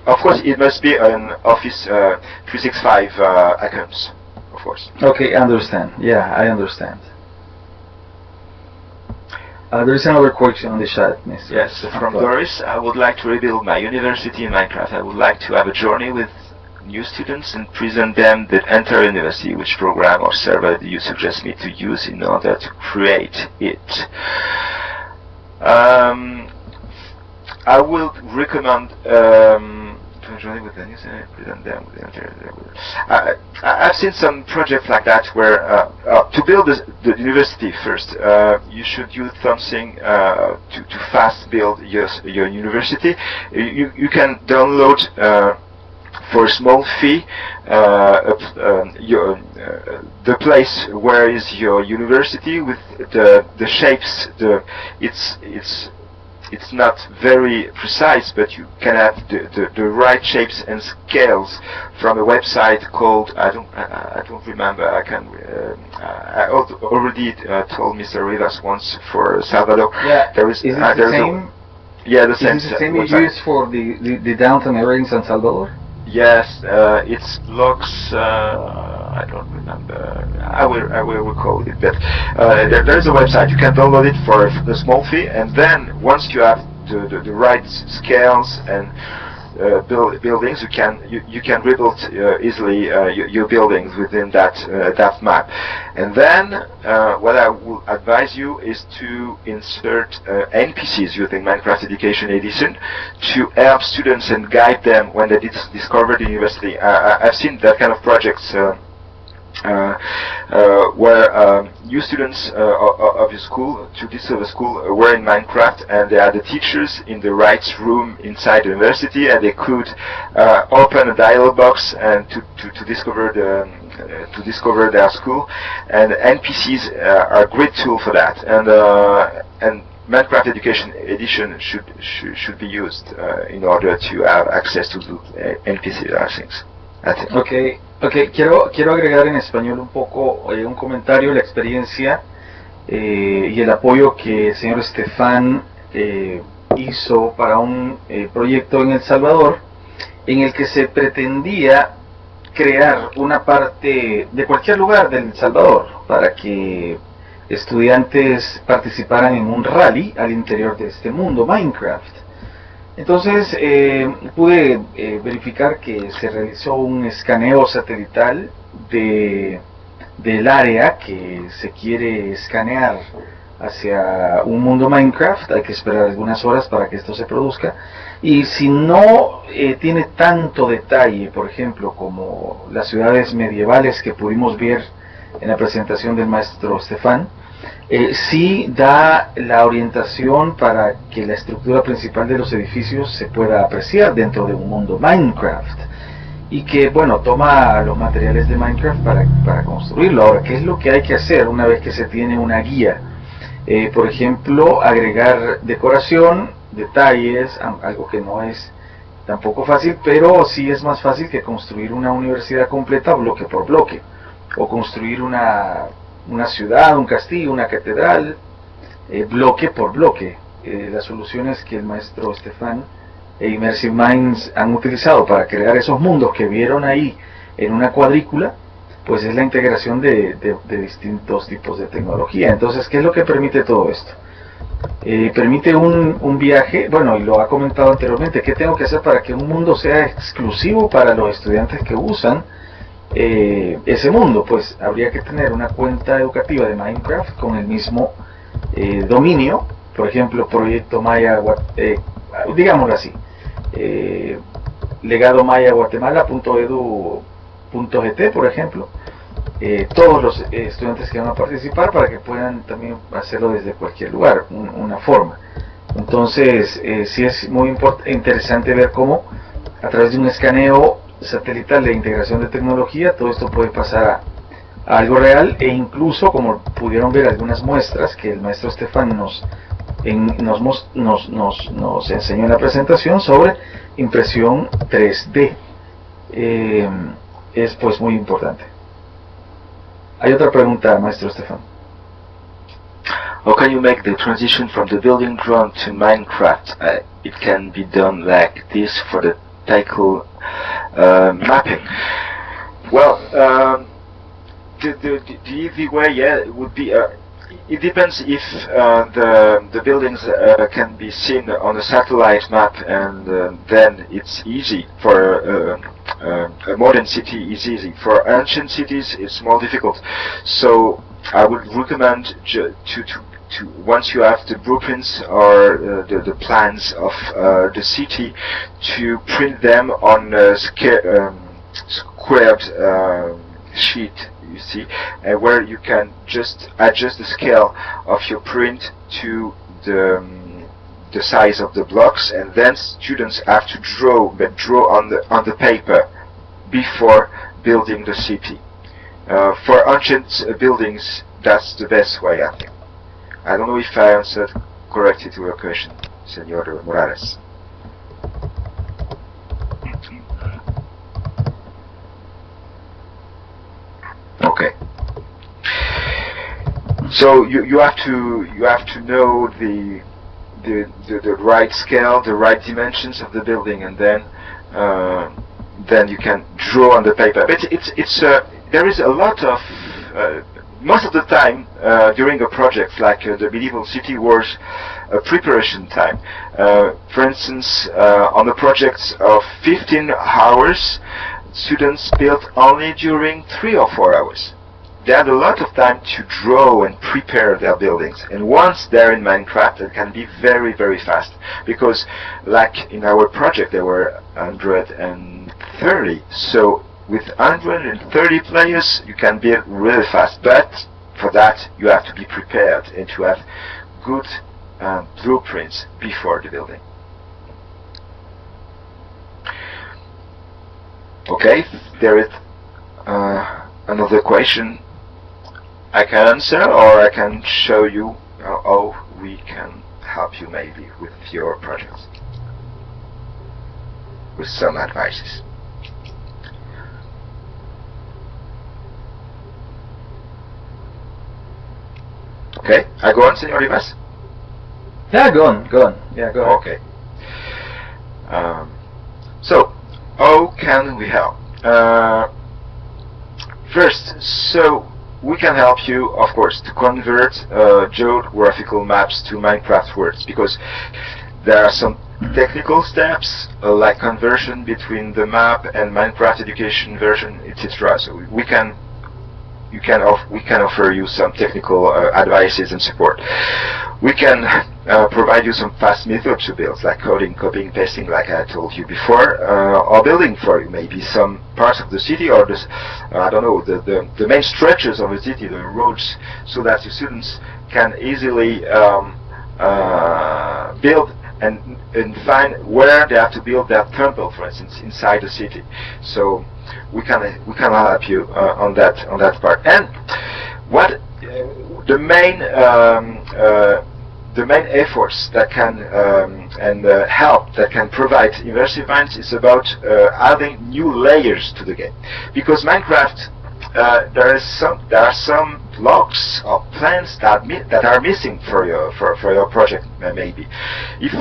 [SPEAKER 3] Of course, it must be an Office 365 accounts, of course.
[SPEAKER 1] Okay, I understand. Yeah, I understand. There is another question on the chat, Mr.
[SPEAKER 3] Yes, from Doris. I would like to rebuild my university in Minecraft. I would like to have a journey with new students and present them the entire university. Which program or server do you suggest me to use in order to create it? I will recommend I've seen some projects like that where to build the university first, you should use something to fast build your university. You can download for a small fee the place where is your university with the shapes. It's not very precise, but you can have the right shapes and scales from a website called I don't remember. I already told Mr. Rivas once for Salvador.
[SPEAKER 1] Yeah.
[SPEAKER 3] There is
[SPEAKER 1] the same?
[SPEAKER 3] The same.
[SPEAKER 1] Is it the same you use for the downtown area in San Salvador?
[SPEAKER 3] Yes, it's blocks. I don't remember. I will recall it. But there is a website. You can download it for a small fee, and then once you have the right scales and buildings, you can rebuild easily your buildings within that map. And then what I would advise you is to insert NPCs using Minecraft Education Edition to help students and guide them when they discover the university. I've seen that kind of projects where new students of your school, to discover school, were in Minecraft, and they had the teachers in the right room inside the university, and they could open a dialog box and to discover their school. And NPCs are a great tool for that. And Minecraft Education Edition should be used in order to have access to NPCs, I think.
[SPEAKER 1] Okay, quiero agregar en español un poco un comentario, la experiencia y el apoyo que el señor Estefan hizo para un proyecto en El Salvador en el que se pretendía crear una parte de cualquier lugar de El Salvador para que estudiantes participaran en un rally al interior de este mundo Minecraft. Entonces pude verificar que se realizó un escaneo satelital del área que se quiere escanear hacia un mundo Minecraft, hay que esperar algunas horas para que esto se produzca. Y si no tiene tanto detalle, por ejemplo, como las ciudades medievales que pudimos ver en la presentación del maestro Estefan, sí da la orientación para que la estructura principal de los edificios se pueda apreciar dentro de un mundo Minecraft, y que, bueno, toma los materiales de Minecraft para construirlo. Ahora, ¿qué es lo que hay que hacer una vez que se tiene una guía? Por ejemplo, agregar decoración, detalles, algo que no es tampoco fácil, pero sí es más fácil que construir una universidad completa bloque por bloque, o construir una ciudad, un castillo, una catedral, bloque por bloque. Las soluciones que el maestro Estefan e Immersive Minds han utilizado para crear esos mundos que vieron ahí en una cuadrícula, pues es la integración de distintos tipos de tecnología. Entonces, ¿qué es lo que permite todo esto? Permite un viaje, bueno, y lo ha comentado anteriormente, ¿qué tengo que hacer para que un mundo sea exclusivo para los estudiantes que usan ese mundo? Pues habría que tener una cuenta educativa de Minecraft con el mismo dominio, por ejemplo, Proyecto Maya, digámoslo así, legado Guatemala.edu.gt, por ejemplo, todos los estudiantes que van a participar, para que puedan también hacerlo desde cualquier lugar, una forma. Entonces, sí es muy interesante ver cómo a través de un escaneo satelital de integración de tecnología, todo esto puede pasar a algo real, e incluso, como pudieron ver algunas muestras que el maestro Estefan nos enseñó en la presentación sobre impresión 3D. Es pues muy importante. Hay otra pregunta, maestro Estefan.
[SPEAKER 3] How can you make the transition from the building drawing to Minecraft? It can be done like this for the title mapping. Well, the easy way, yeah, would be. It depends if the buildings can be seen on a satellite map, and then it's easy. For a modern city is easy. For ancient cities, it's more difficult. So I would recommend to once you have the blueprints or the plans of the city, to print them on a squared sheet, you see, where you can just adjust the scale of your print to the size of the blocks, and then students have to draw on the paper before building the city. For ancient buildings, that's the best way, I think. I don't know if I answered correctly to your question, Senor Morales. Okay. So you have to know the right scale, the right dimensions of the building, and then you can draw on the paper. But there is a lot of most of the time during a project like the medieval city was a preparation time. For instance, on the projects of 15 hours, students built only during 3 or 4 hours. They had a lot of time to draw and prepare their buildings, and once they're in Minecraft, it can be very, very fast, because like in our project there were 130, so with 130 players you can build really fast, but for that you have to be prepared and to have good blueprints before the building. Okay, there is another question I can answer, or I can show you how we can help you maybe with your projects, with some advices. Okay, I go on, Senor Rivas?
[SPEAKER 1] Yeah, go on. Yeah, go on.
[SPEAKER 3] Okay. So, how can we help? First, so we can help you, of course, to convert geographical maps to Minecraft words, because there are some technical steps like conversion between the map and Minecraft education version, etc. So we can we can offer you some technical advices and support. We can provide you some fast methods to build, like coding, copying, pasting, like I told you before, or building for you, maybe some parts of the city, or the, I don't know, the main structures of the city, the roads, so that your students can easily build and find where they have to build their temple, for instance, inside the city. So we can help you on that part. And what the main efforts that can help, that can provide immersive minds, is about adding new layers to the game. Because Minecraft, there are some blocks or plans that are missing for your project, maybe. If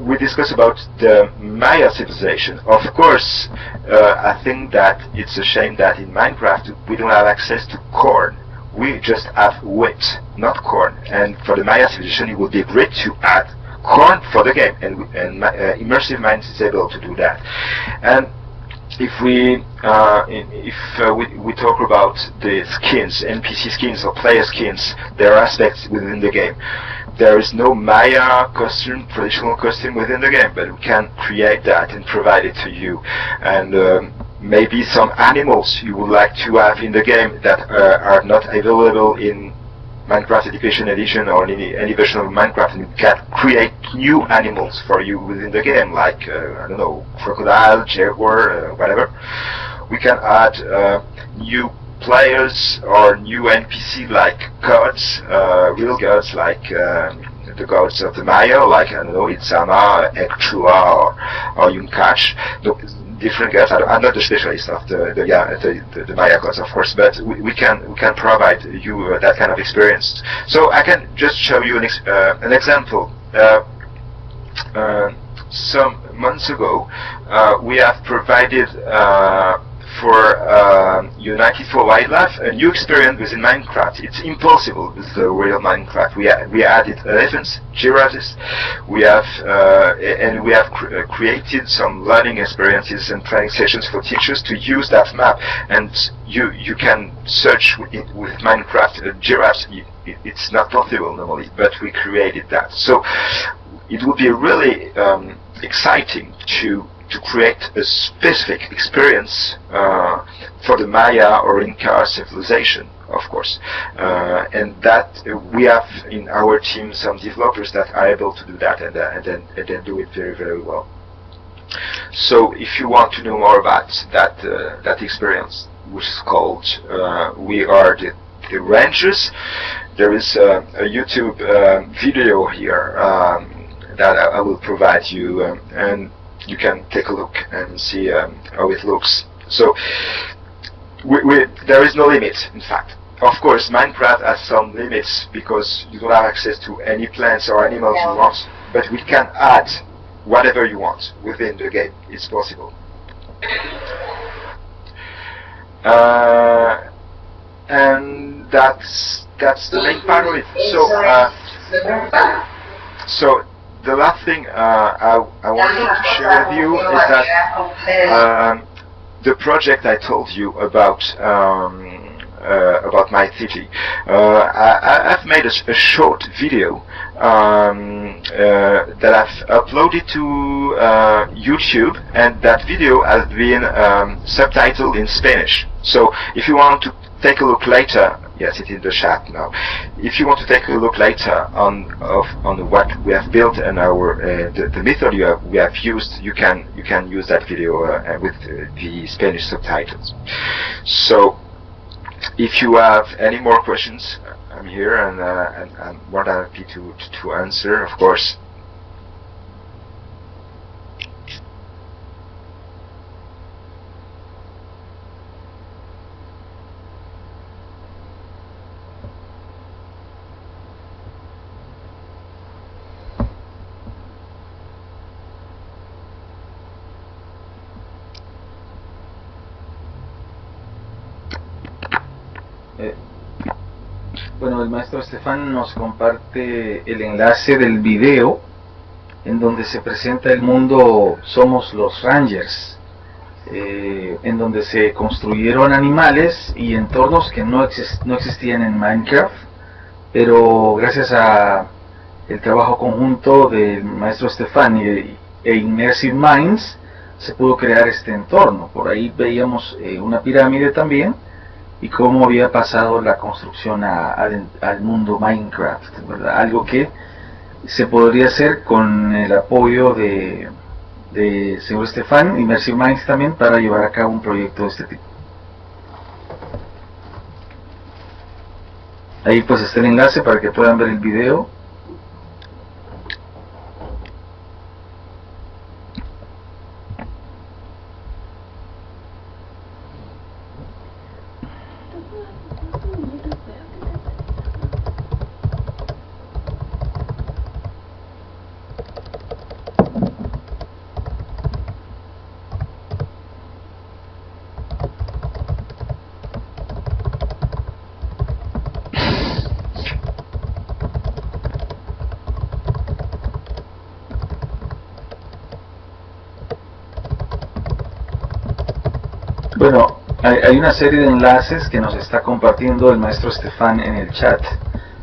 [SPEAKER 3] we discuss about the Maya civilization, of course, I think that it's a shame that in Minecraft we don't have access to corn. We just have wheat, not corn. And for the Maya civilization, it would be great to add corn for the game, and Immersive Minds is able to do that. And if we talk about the skins, NPC skins or player skins, there are aspects within the game. There is no Maya costume, traditional costume within the game, but we can create that and provide it to you. And maybe some animals you would like to have in the game that are not available in Minecraft Education Edition or in any version of Minecraft, and we can create new animals for you within the game, like, I don't know, crocodile, jaguar, whatever. We can add new players or new NPC like gods, real gods like the gods of the Maya, like, I don't know, Itzama, Ekchua, or Yunkash. Different gods. I'm not the specialist of the Maya gods, of course, but we can provide you that kind of experience. So I can just show you an example. Some months ago, we have provided for United for Wildlife a new experience within Minecraft. It's impossible with the real Minecraft. We added elephants, giraffes. We have created some learning experiences and training sessions for teachers to use that map. And you can search with Minecraft giraffes. It's not possible normally, but we created that. So it would be really exciting to create a specific experience for the Maya or Inca civilization, of course. And that we have in our team some developers that are able to do that, and then do it very, very well. So if you want to know more about that experience, which is called We Are the Rangers, there is a YouTube video here that I will provide you, and you can take a look and see how it looks. So there is no limit, in fact. Of course, Minecraft has some limits because you don't have access to any plants or animals you want, but we can add whatever you want within the game. It's possible. And that's the main part of it. So the last thing I wanted to share with you is that the project I told you about my city. I've made a short video that I've uploaded to YouTube, and that video has been subtitled in Spanish. So if you want to take a look later, yes, it's in the chat now. If you want to take a look later on what we have built and the method we have used, you can use that video with the Spanish subtitles. So if you have any more questions, I'm here, and I'm more than happy to answer, of course.
[SPEAKER 1] Bueno, el maestro Estefan nos comparte el enlace del video en donde se presenta el mundo Somos los Rangers. en donde se construyeron animales y entornos que no existían en Minecraft, pero gracias a el trabajo conjunto del maestro Stefan e Immersive Minds se pudo crear este entorno. Por ahí veíamos una pirámide también y cómo había pasado la construcción al mundo Minecraft, ¿verdad? Algo que se podría hacer con el apoyo de señor Stefan, Immersive Minds también, para llevar a cabo un proyecto de este tipo. Ahí pues está el enlace para que puedan ver el video. Bueno, hay una serie de enlaces que nos está compartiendo el maestro Stefan en el chat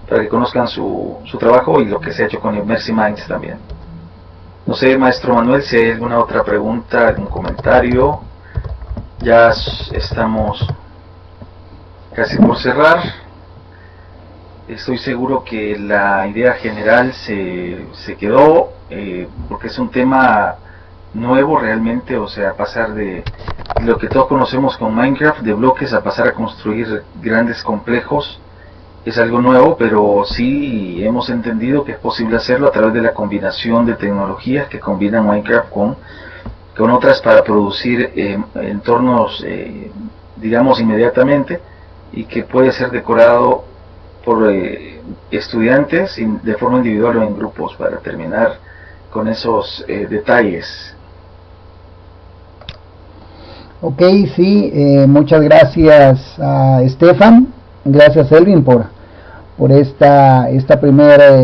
[SPEAKER 1] para que conozcan su trabajo y lo que se ha hecho con Immersive Minds también. No sé, maestro Manuel, si hay alguna otra pregunta, algún comentario. Ya estamos casi por cerrar. Estoy seguro que la idea general se quedó, porque es un tema nuevo realmente, o sea, pasar de lo que todos conocemos con Minecraft, de bloques, a pasar a construir grandes complejos, es algo nuevo, pero sí hemos entendido que es posible hacerlo a través de la combinación de tecnologías que combinan Minecraft con otras para producir entornos, digamos, inmediatamente, y que puede ser decorado por estudiantes de forma individual o en grupos, para terminar con esos detalles.
[SPEAKER 2] Ok, sí, muchas gracias a Stefan, gracias Elvin por esta primera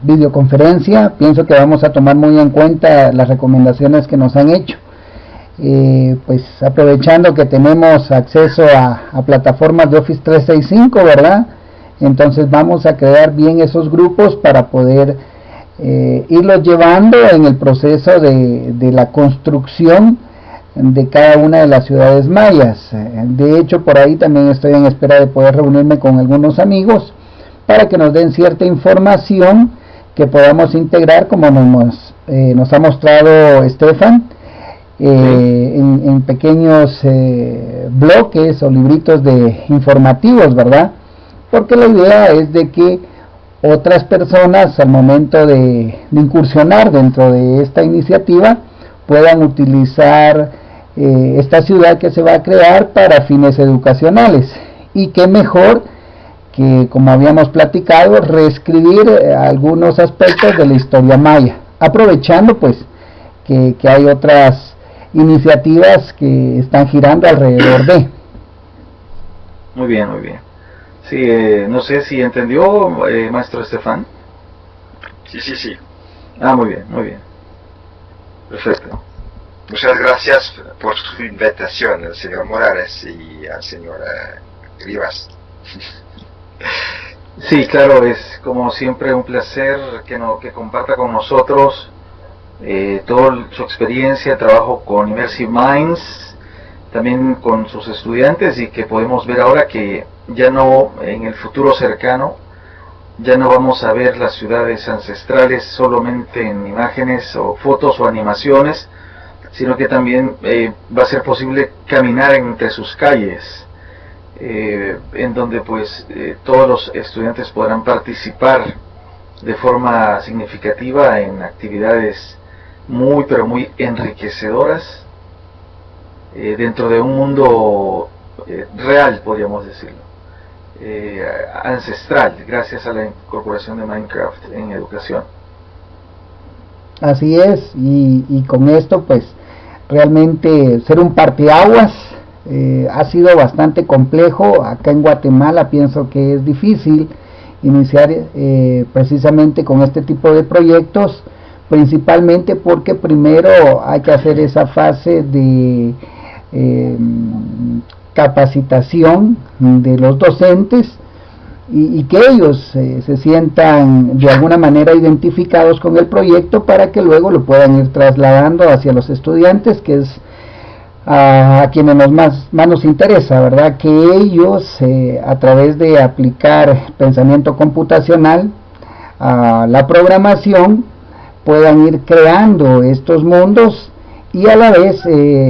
[SPEAKER 2] videoconferencia. Pienso que vamos a tomar muy en cuenta las recomendaciones que nos han hecho. Pues aprovechando que tenemos acceso a plataformas de Office 365, ¿verdad? Entonces vamos a crear bien esos grupos para poder irlos llevando en el proceso de la construcción de cada una de las ciudades mayas. De hecho, por ahí también estoy en espera de poder reunirme con algunos amigos para que nos den cierta información que podamos integrar, como nos ha mostrado Stefan, en pequeños bloques o libritos informativos, ¿verdad? Porque la idea es de que otras personas, al momento de incursionar dentro de esta iniciativa, puedan utilizar esta ciudad que se va a crear para fines educacionales. Y qué mejor que, como habíamos platicado, reescribir algunos aspectos de la historia maya, aprovechando pues que hay otras iniciativas que están girando alrededor de.
[SPEAKER 1] Muy bien, muy bien. Sí, no sé si entendió, maestro Stefan.
[SPEAKER 3] Sí.
[SPEAKER 1] Ah, muy bien, muy bien. Perfecto.
[SPEAKER 3] Muchas gracias por su invitación, al señor Morales y al señor Rivas.
[SPEAKER 1] Sí, claro, es como siempre un placer que comparta con nosotros toda su experiencia, trabajo con Immersive Minds, también con sus estudiantes, y que podemos ver ahora que ya no, en el futuro cercano, ya no vamos a ver las ciudades ancestrales solamente en imágenes o fotos o animaciones, sino que también va a ser posible caminar entre sus calles, en donde pues todos los estudiantes podrán participar de forma significativa en actividades muy pero muy enriquecedoras dentro de un mundo real, podríamos decirlo, ancestral, gracias a la incorporación de Minecraft en educación.
[SPEAKER 2] Así es, y con esto pues realmente ser un parteaguas ha sido bastante complejo. Acá en Guatemala pienso que es difícil iniciar precisamente con este tipo de proyectos, principalmente porque primero hay que hacer esa fase de capacitación de los docentes y que ellos se sientan de alguna manera identificados con el proyecto para que luego lo puedan ir trasladando hacia los estudiantes, que es a quienes más nos interesa, ¿verdad? Que ellos a través de aplicar pensamiento computacional a la programación puedan ir creando estos mundos y a la vez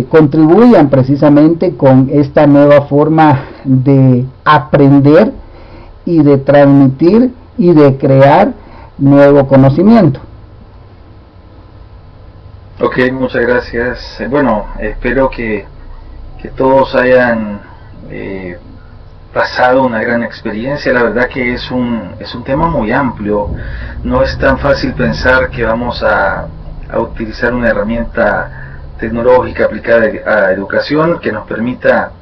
[SPEAKER 2] contribuyan precisamente con esta nueva forma de aprender y de transmitir y de crear nuevo conocimiento.
[SPEAKER 1] Ok, muchas gracias. Bueno, espero que todos hayan pasado una gran experiencia. La verdad que es un tema muy amplio. No es tan fácil pensar que vamos a utilizar una herramienta tecnológica aplicada a educación que nos permita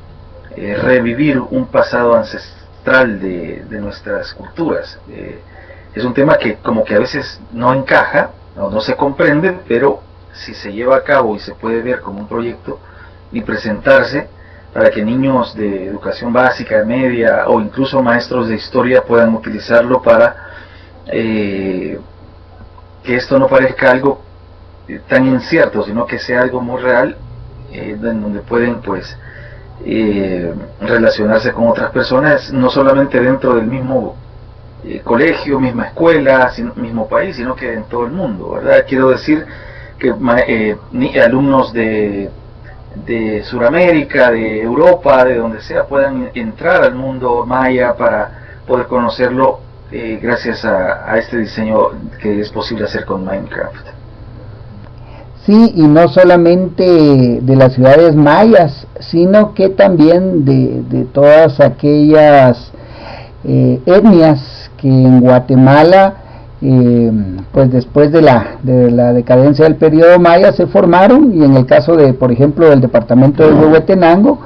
[SPEAKER 1] revivir un pasado ancestral de nuestras culturas. Es un tema que como que a veces no encaja, no se comprende, pero si se lleva a cabo y se puede ver como un proyecto y presentarse para que niños de educación básica, media o incluso maestros de historia puedan utilizarlo para que esto no parezca algo tan incierto, sino que sea algo muy real, en donde pueden pues relacionarse con otras personas, no solamente dentro del mismo colegio, misma escuela, mismo país, sino que en todo el mundo, ¿verdad? Quiero decir que alumnos de Sudamérica, de Europa, de donde sea, puedan entrar al mundo maya para poder conocerlo gracias a este diseño que es posible hacer con Minecraft.
[SPEAKER 2] Sí, y no solamente de las ciudades mayas, sino que también de todas aquellas etnias que en Guatemala pues después de la decadencia del periodo maya se formaron, y en el caso de, por ejemplo, del departamento de Huehuetenango,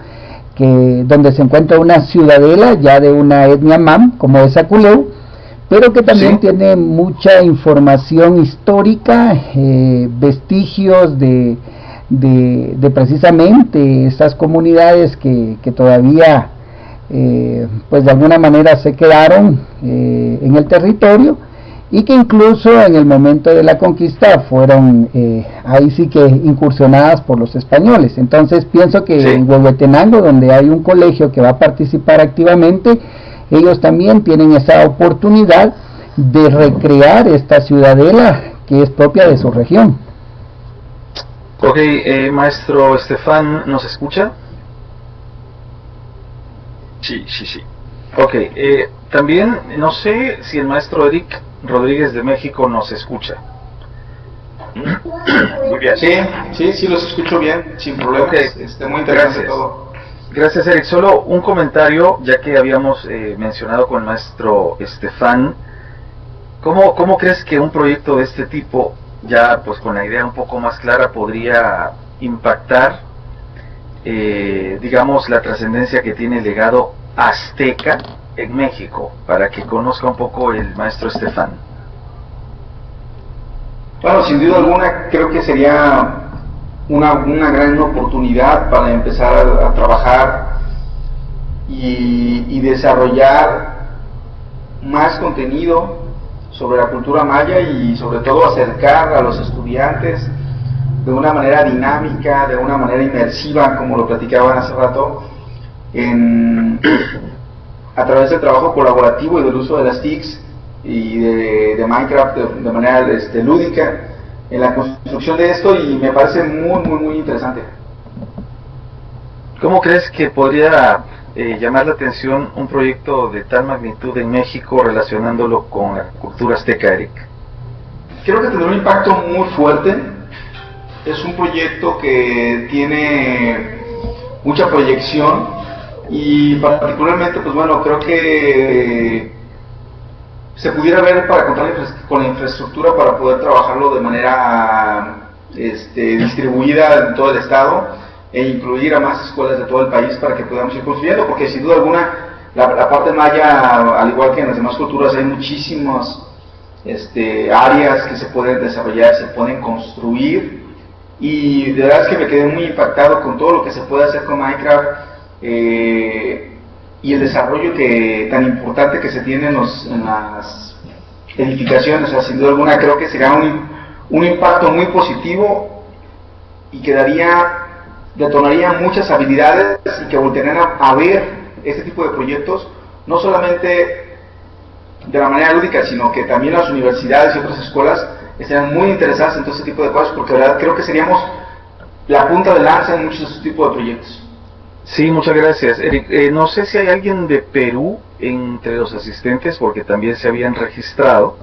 [SPEAKER 2] donde se encuentra una ciudadela ya de una etnia mam, como es Aculeu, pero que también tiene mucha información histórica, vestigios de precisamente estas comunidades que todavía pues de alguna manera se quedaron en el territorio, y que incluso en el momento de la conquista fueron ahí sí que incursionadas por los españoles. Entonces pienso que en Huehuetenango, donde hay un colegio que va a participar activamente, ellos también tienen esa oportunidad de recrear esta ciudadela que es propia de su región.
[SPEAKER 1] Ok, maestro Estefan, ¿nos escucha?
[SPEAKER 3] Sí.
[SPEAKER 1] Ok, también no sé si el maestro Eric Rodríguez de México nos escucha.
[SPEAKER 3] Muy bien.
[SPEAKER 4] Sí, los escucho bien, sin problemas.
[SPEAKER 1] Okay.
[SPEAKER 4] Muy interesante todo.
[SPEAKER 1] Gracias, Eric. Solo un comentario, ya que habíamos mencionado con el maestro Estefan. ¿Cómo crees que un proyecto de este tipo, ya pues con la idea un poco más clara, podría impactar, digamos, la trascendencia que tiene el legado azteca en México, para que conozca un poco el maestro Estefan?
[SPEAKER 4] Bueno, sin duda alguna creo que sería una gran oportunidad para empezar a trabajar y desarrollar más contenido sobre la cultura maya, y sobre todo acercar a los estudiantes de una manera dinámica, de una manera inmersiva, como lo platicaban hace rato, a través del trabajo colaborativo y del uso de las TICs y de Minecraft de manera lúdica en la construcción de esto, y me parece muy interesante.
[SPEAKER 1] ¿Cómo crees que podría llamar la atención un proyecto de tal magnitud en México relacionándolo con la cultura azteca, Eric?
[SPEAKER 4] Creo que tendrá un impacto muy fuerte. Es un proyecto que tiene mucha proyección, y particularmente, pues bueno, creo que se pudiera ver para contar con la infraestructura para poder trabajarlo de manera distribuida en todo el estado, e incluir a más escuelas de todo el país para que podamos ir construyendo, porque sin duda alguna la parte maya, al igual que en las demás culturas, hay muchísimas áreas que se pueden desarrollar, se pueden construir, y de verdad es que me quedé muy impactado con todo lo que se puede hacer con Minecraft y el desarrollo tan importante que se tiene en las edificaciones. O sea, sin duda alguna creo que será un impacto muy positivo y detonaría muchas habilidades y que voltearían a ver este tipo de proyectos, no solamente de la manera lúdica, sino que también las universidades y otras escuelas estarían muy interesadas en todo este tipo de cosas, porque de verdad creo que seríamos la punta de lanza en muchos de estos tipos de proyectos.
[SPEAKER 1] Sí, muchas gracias, Eric. No sé si hay alguien de Perú entre los asistentes, porque también se habían registrado,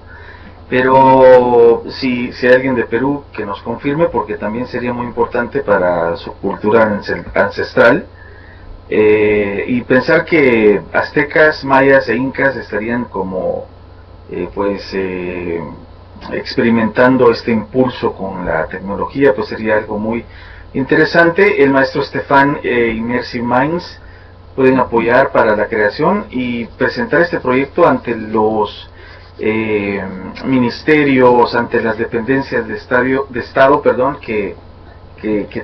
[SPEAKER 1] pero si hay alguien de Perú que nos confirme, porque también sería muy importante para su cultura ancestral, y pensar que aztecas, mayas e incas estarían como experimentando este impulso con la tecnología, pues sería algo muy interesante. El maestro Estefan Immersive Minds pueden apoyar para la creación y presentar este proyecto ante los ministerios, ante las dependencias de Estado, que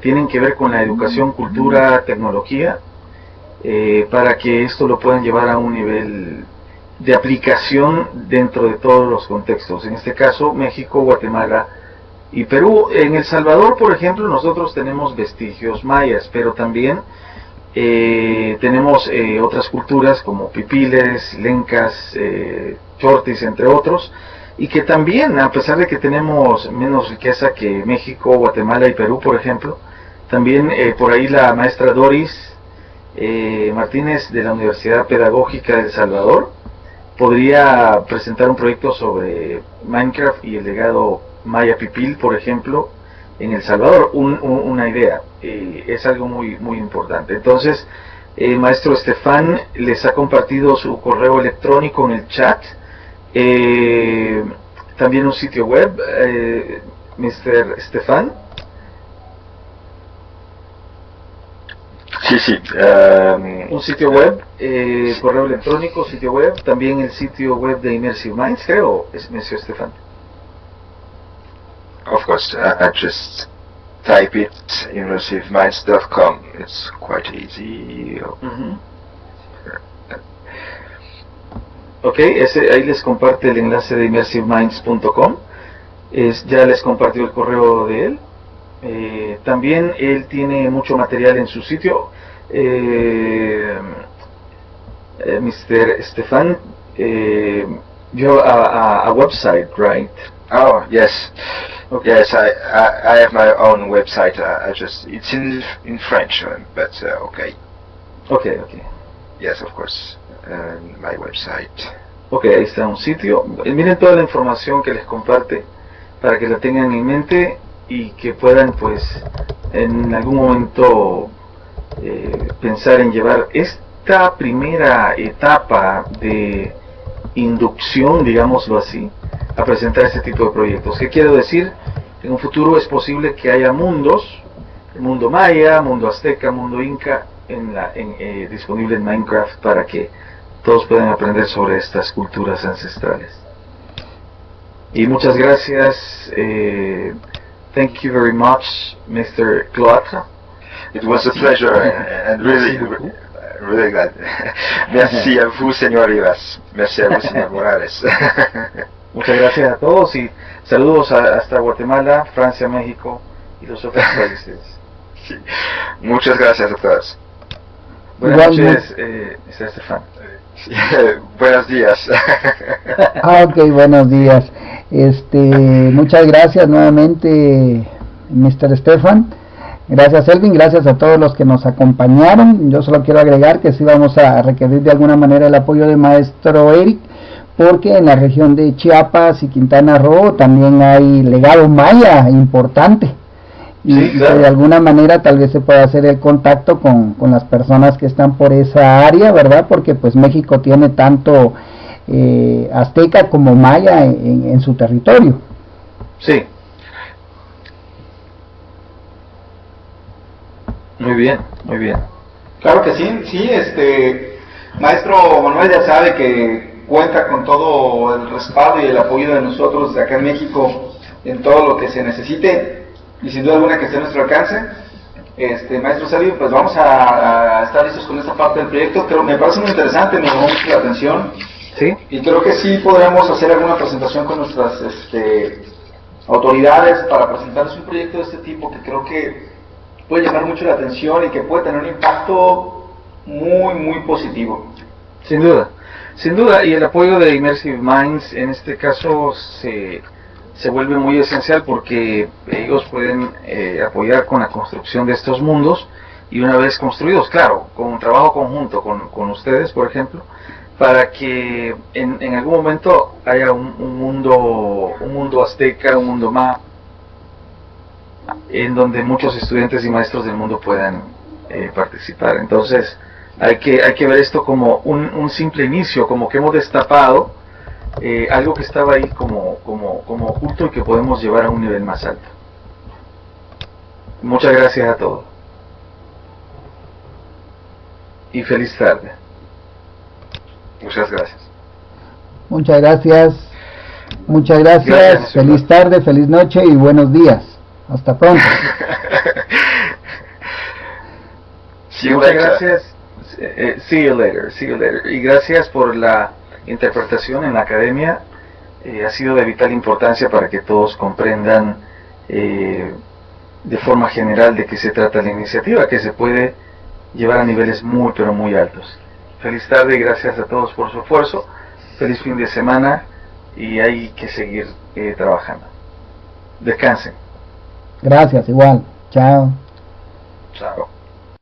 [SPEAKER 1] tienen que ver con la educación, cultura, tecnología, para que esto lo puedan llevar a un nivel de aplicación dentro de todos los contextos, en este caso México, Guatemala y Perú. En El Salvador, por ejemplo, nosotros tenemos vestigios mayas, pero también tenemos otras culturas como pipiles, lencas, chortis, entre otros, y que también, a pesar de que tenemos menos riqueza que México, Guatemala y Perú, por ejemplo, también por ahí la maestra Doris Martínez de la Universidad Pedagógica de El Salvador podría presentar un proyecto sobre Minecraft y el legado maya pipil, por ejemplo, en El Salvador. Una idea, es algo muy importante. Entonces, maestro Estefan les ha compartido su correo electrónico en el chat, también un sitio web, Mr. Estefan.
[SPEAKER 3] Sí.
[SPEAKER 1] Un sitio web, correo electrónico, sitio web, también el sitio web de Immersive Minds, creo, Mr. Estefan.
[SPEAKER 3] Of course, I just type it immersiveminds.com. It's quite easy.
[SPEAKER 1] Ok, ahí les comparte el enlace de immersiveminds.com. Ya les compartió el correo de él. También él tiene mucho material en su sitio. Mr. Stefan, you have a website, right?
[SPEAKER 3] Oh, yes. Okay. Yes, I have my own website. It's in French, but okay.
[SPEAKER 1] Okay.
[SPEAKER 3] Yes, of course. My website.
[SPEAKER 1] Ok, ahí está un sitio. Miren toda la información que les comparte para que la tengan en mente y que puedan, pues, en algún momento pensar en llevar esta primera etapa de inducción, digámoslo así, a presentar este tipo de proyectos. ¿Qué quiero decir? En un futuro es posible que haya mundos, el mundo maya, mundo azteca, mundo inca, disponible en Minecraft para que todos puedan aprender sobre estas culturas ancestrales. Y muchas gracias. Thank you very much, Mr. Cloatra.
[SPEAKER 3] It was a pleasure and really glad. Merci a vous, señor Rivas. Merci a vous, señor Morales.
[SPEAKER 1] Muchas gracias a todos y saludos hasta Guatemala, Francia, México y los otros países.
[SPEAKER 3] Sí. Muchas gracias a todos.
[SPEAKER 1] Buenas noches, Mr. Estefan.
[SPEAKER 3] Buenos días.
[SPEAKER 2] Ok, buenos días. Muchas gracias nuevamente, Mr. Estefan. Gracias, Elvin. Gracias a todos los que nos acompañaron. Yo solo quiero agregar que sí vamos a requerir de alguna manera el apoyo del maestro Eric, porque en la región de Chiapas y Quintana Roo también hay legado maya importante. Y claro, de alguna manera tal vez se pueda hacer el contacto con las personas que están por esa área, ¿verdad? Porque pues México tiene tanto azteca como maya en su territorio.
[SPEAKER 1] Sí. Muy bien.
[SPEAKER 4] Claro que sí, maestro Manuel ya sabe que cuenta con todo el respaldo y el apoyo de nosotros de acá en México en todo lo que se necesite. y sin duda alguna que esté a nuestro alcance. Maestro Sergio, pues vamos a estar listos con esta parte del proyecto. Me parece muy interesante, me llamó mucho la atención.
[SPEAKER 1] ¿Sí?
[SPEAKER 4] Y creo que sí podremos hacer alguna presentación con nuestras autoridades para presentarles un proyecto de este tipo que creo que puede llamar mucho la atención y que puede tener un impacto muy, muy positivo.
[SPEAKER 1] Sin duda, y el apoyo de Immersive Minds en este caso se vuelve muy esencial porque ellos pueden apoyar con la construcción de estos mundos, y una vez construidos, claro, con un trabajo conjunto con ustedes, por ejemplo, para que en algún momento haya un mundo azteca, un mundo más, en donde muchos estudiantes y maestros del mundo puedan participar. Entonces hay que ver esto como un simple inicio, como que hemos destapado algo que estaba ahí como oculto y que podemos llevar a un nivel más alto. Muchas gracias a todos y feliz tarde.
[SPEAKER 3] Muchas gracias.
[SPEAKER 2] Muchas gracias. Muchas gracias. Feliz tarde, feliz noche y buenos días. Hasta pronto.
[SPEAKER 1] Muchas gracias. See you later. Y gracias por la interpretación en la academia. Ha sido de vital importancia para que todos comprendan de forma general de qué se trata la iniciativa, que se puede llevar a niveles muy pero muy altos. Feliz tarde y gracias a todos por su esfuerzo. Feliz fin de semana y hay que seguir trabajando. Descansen.
[SPEAKER 2] Gracias, igual. Chao.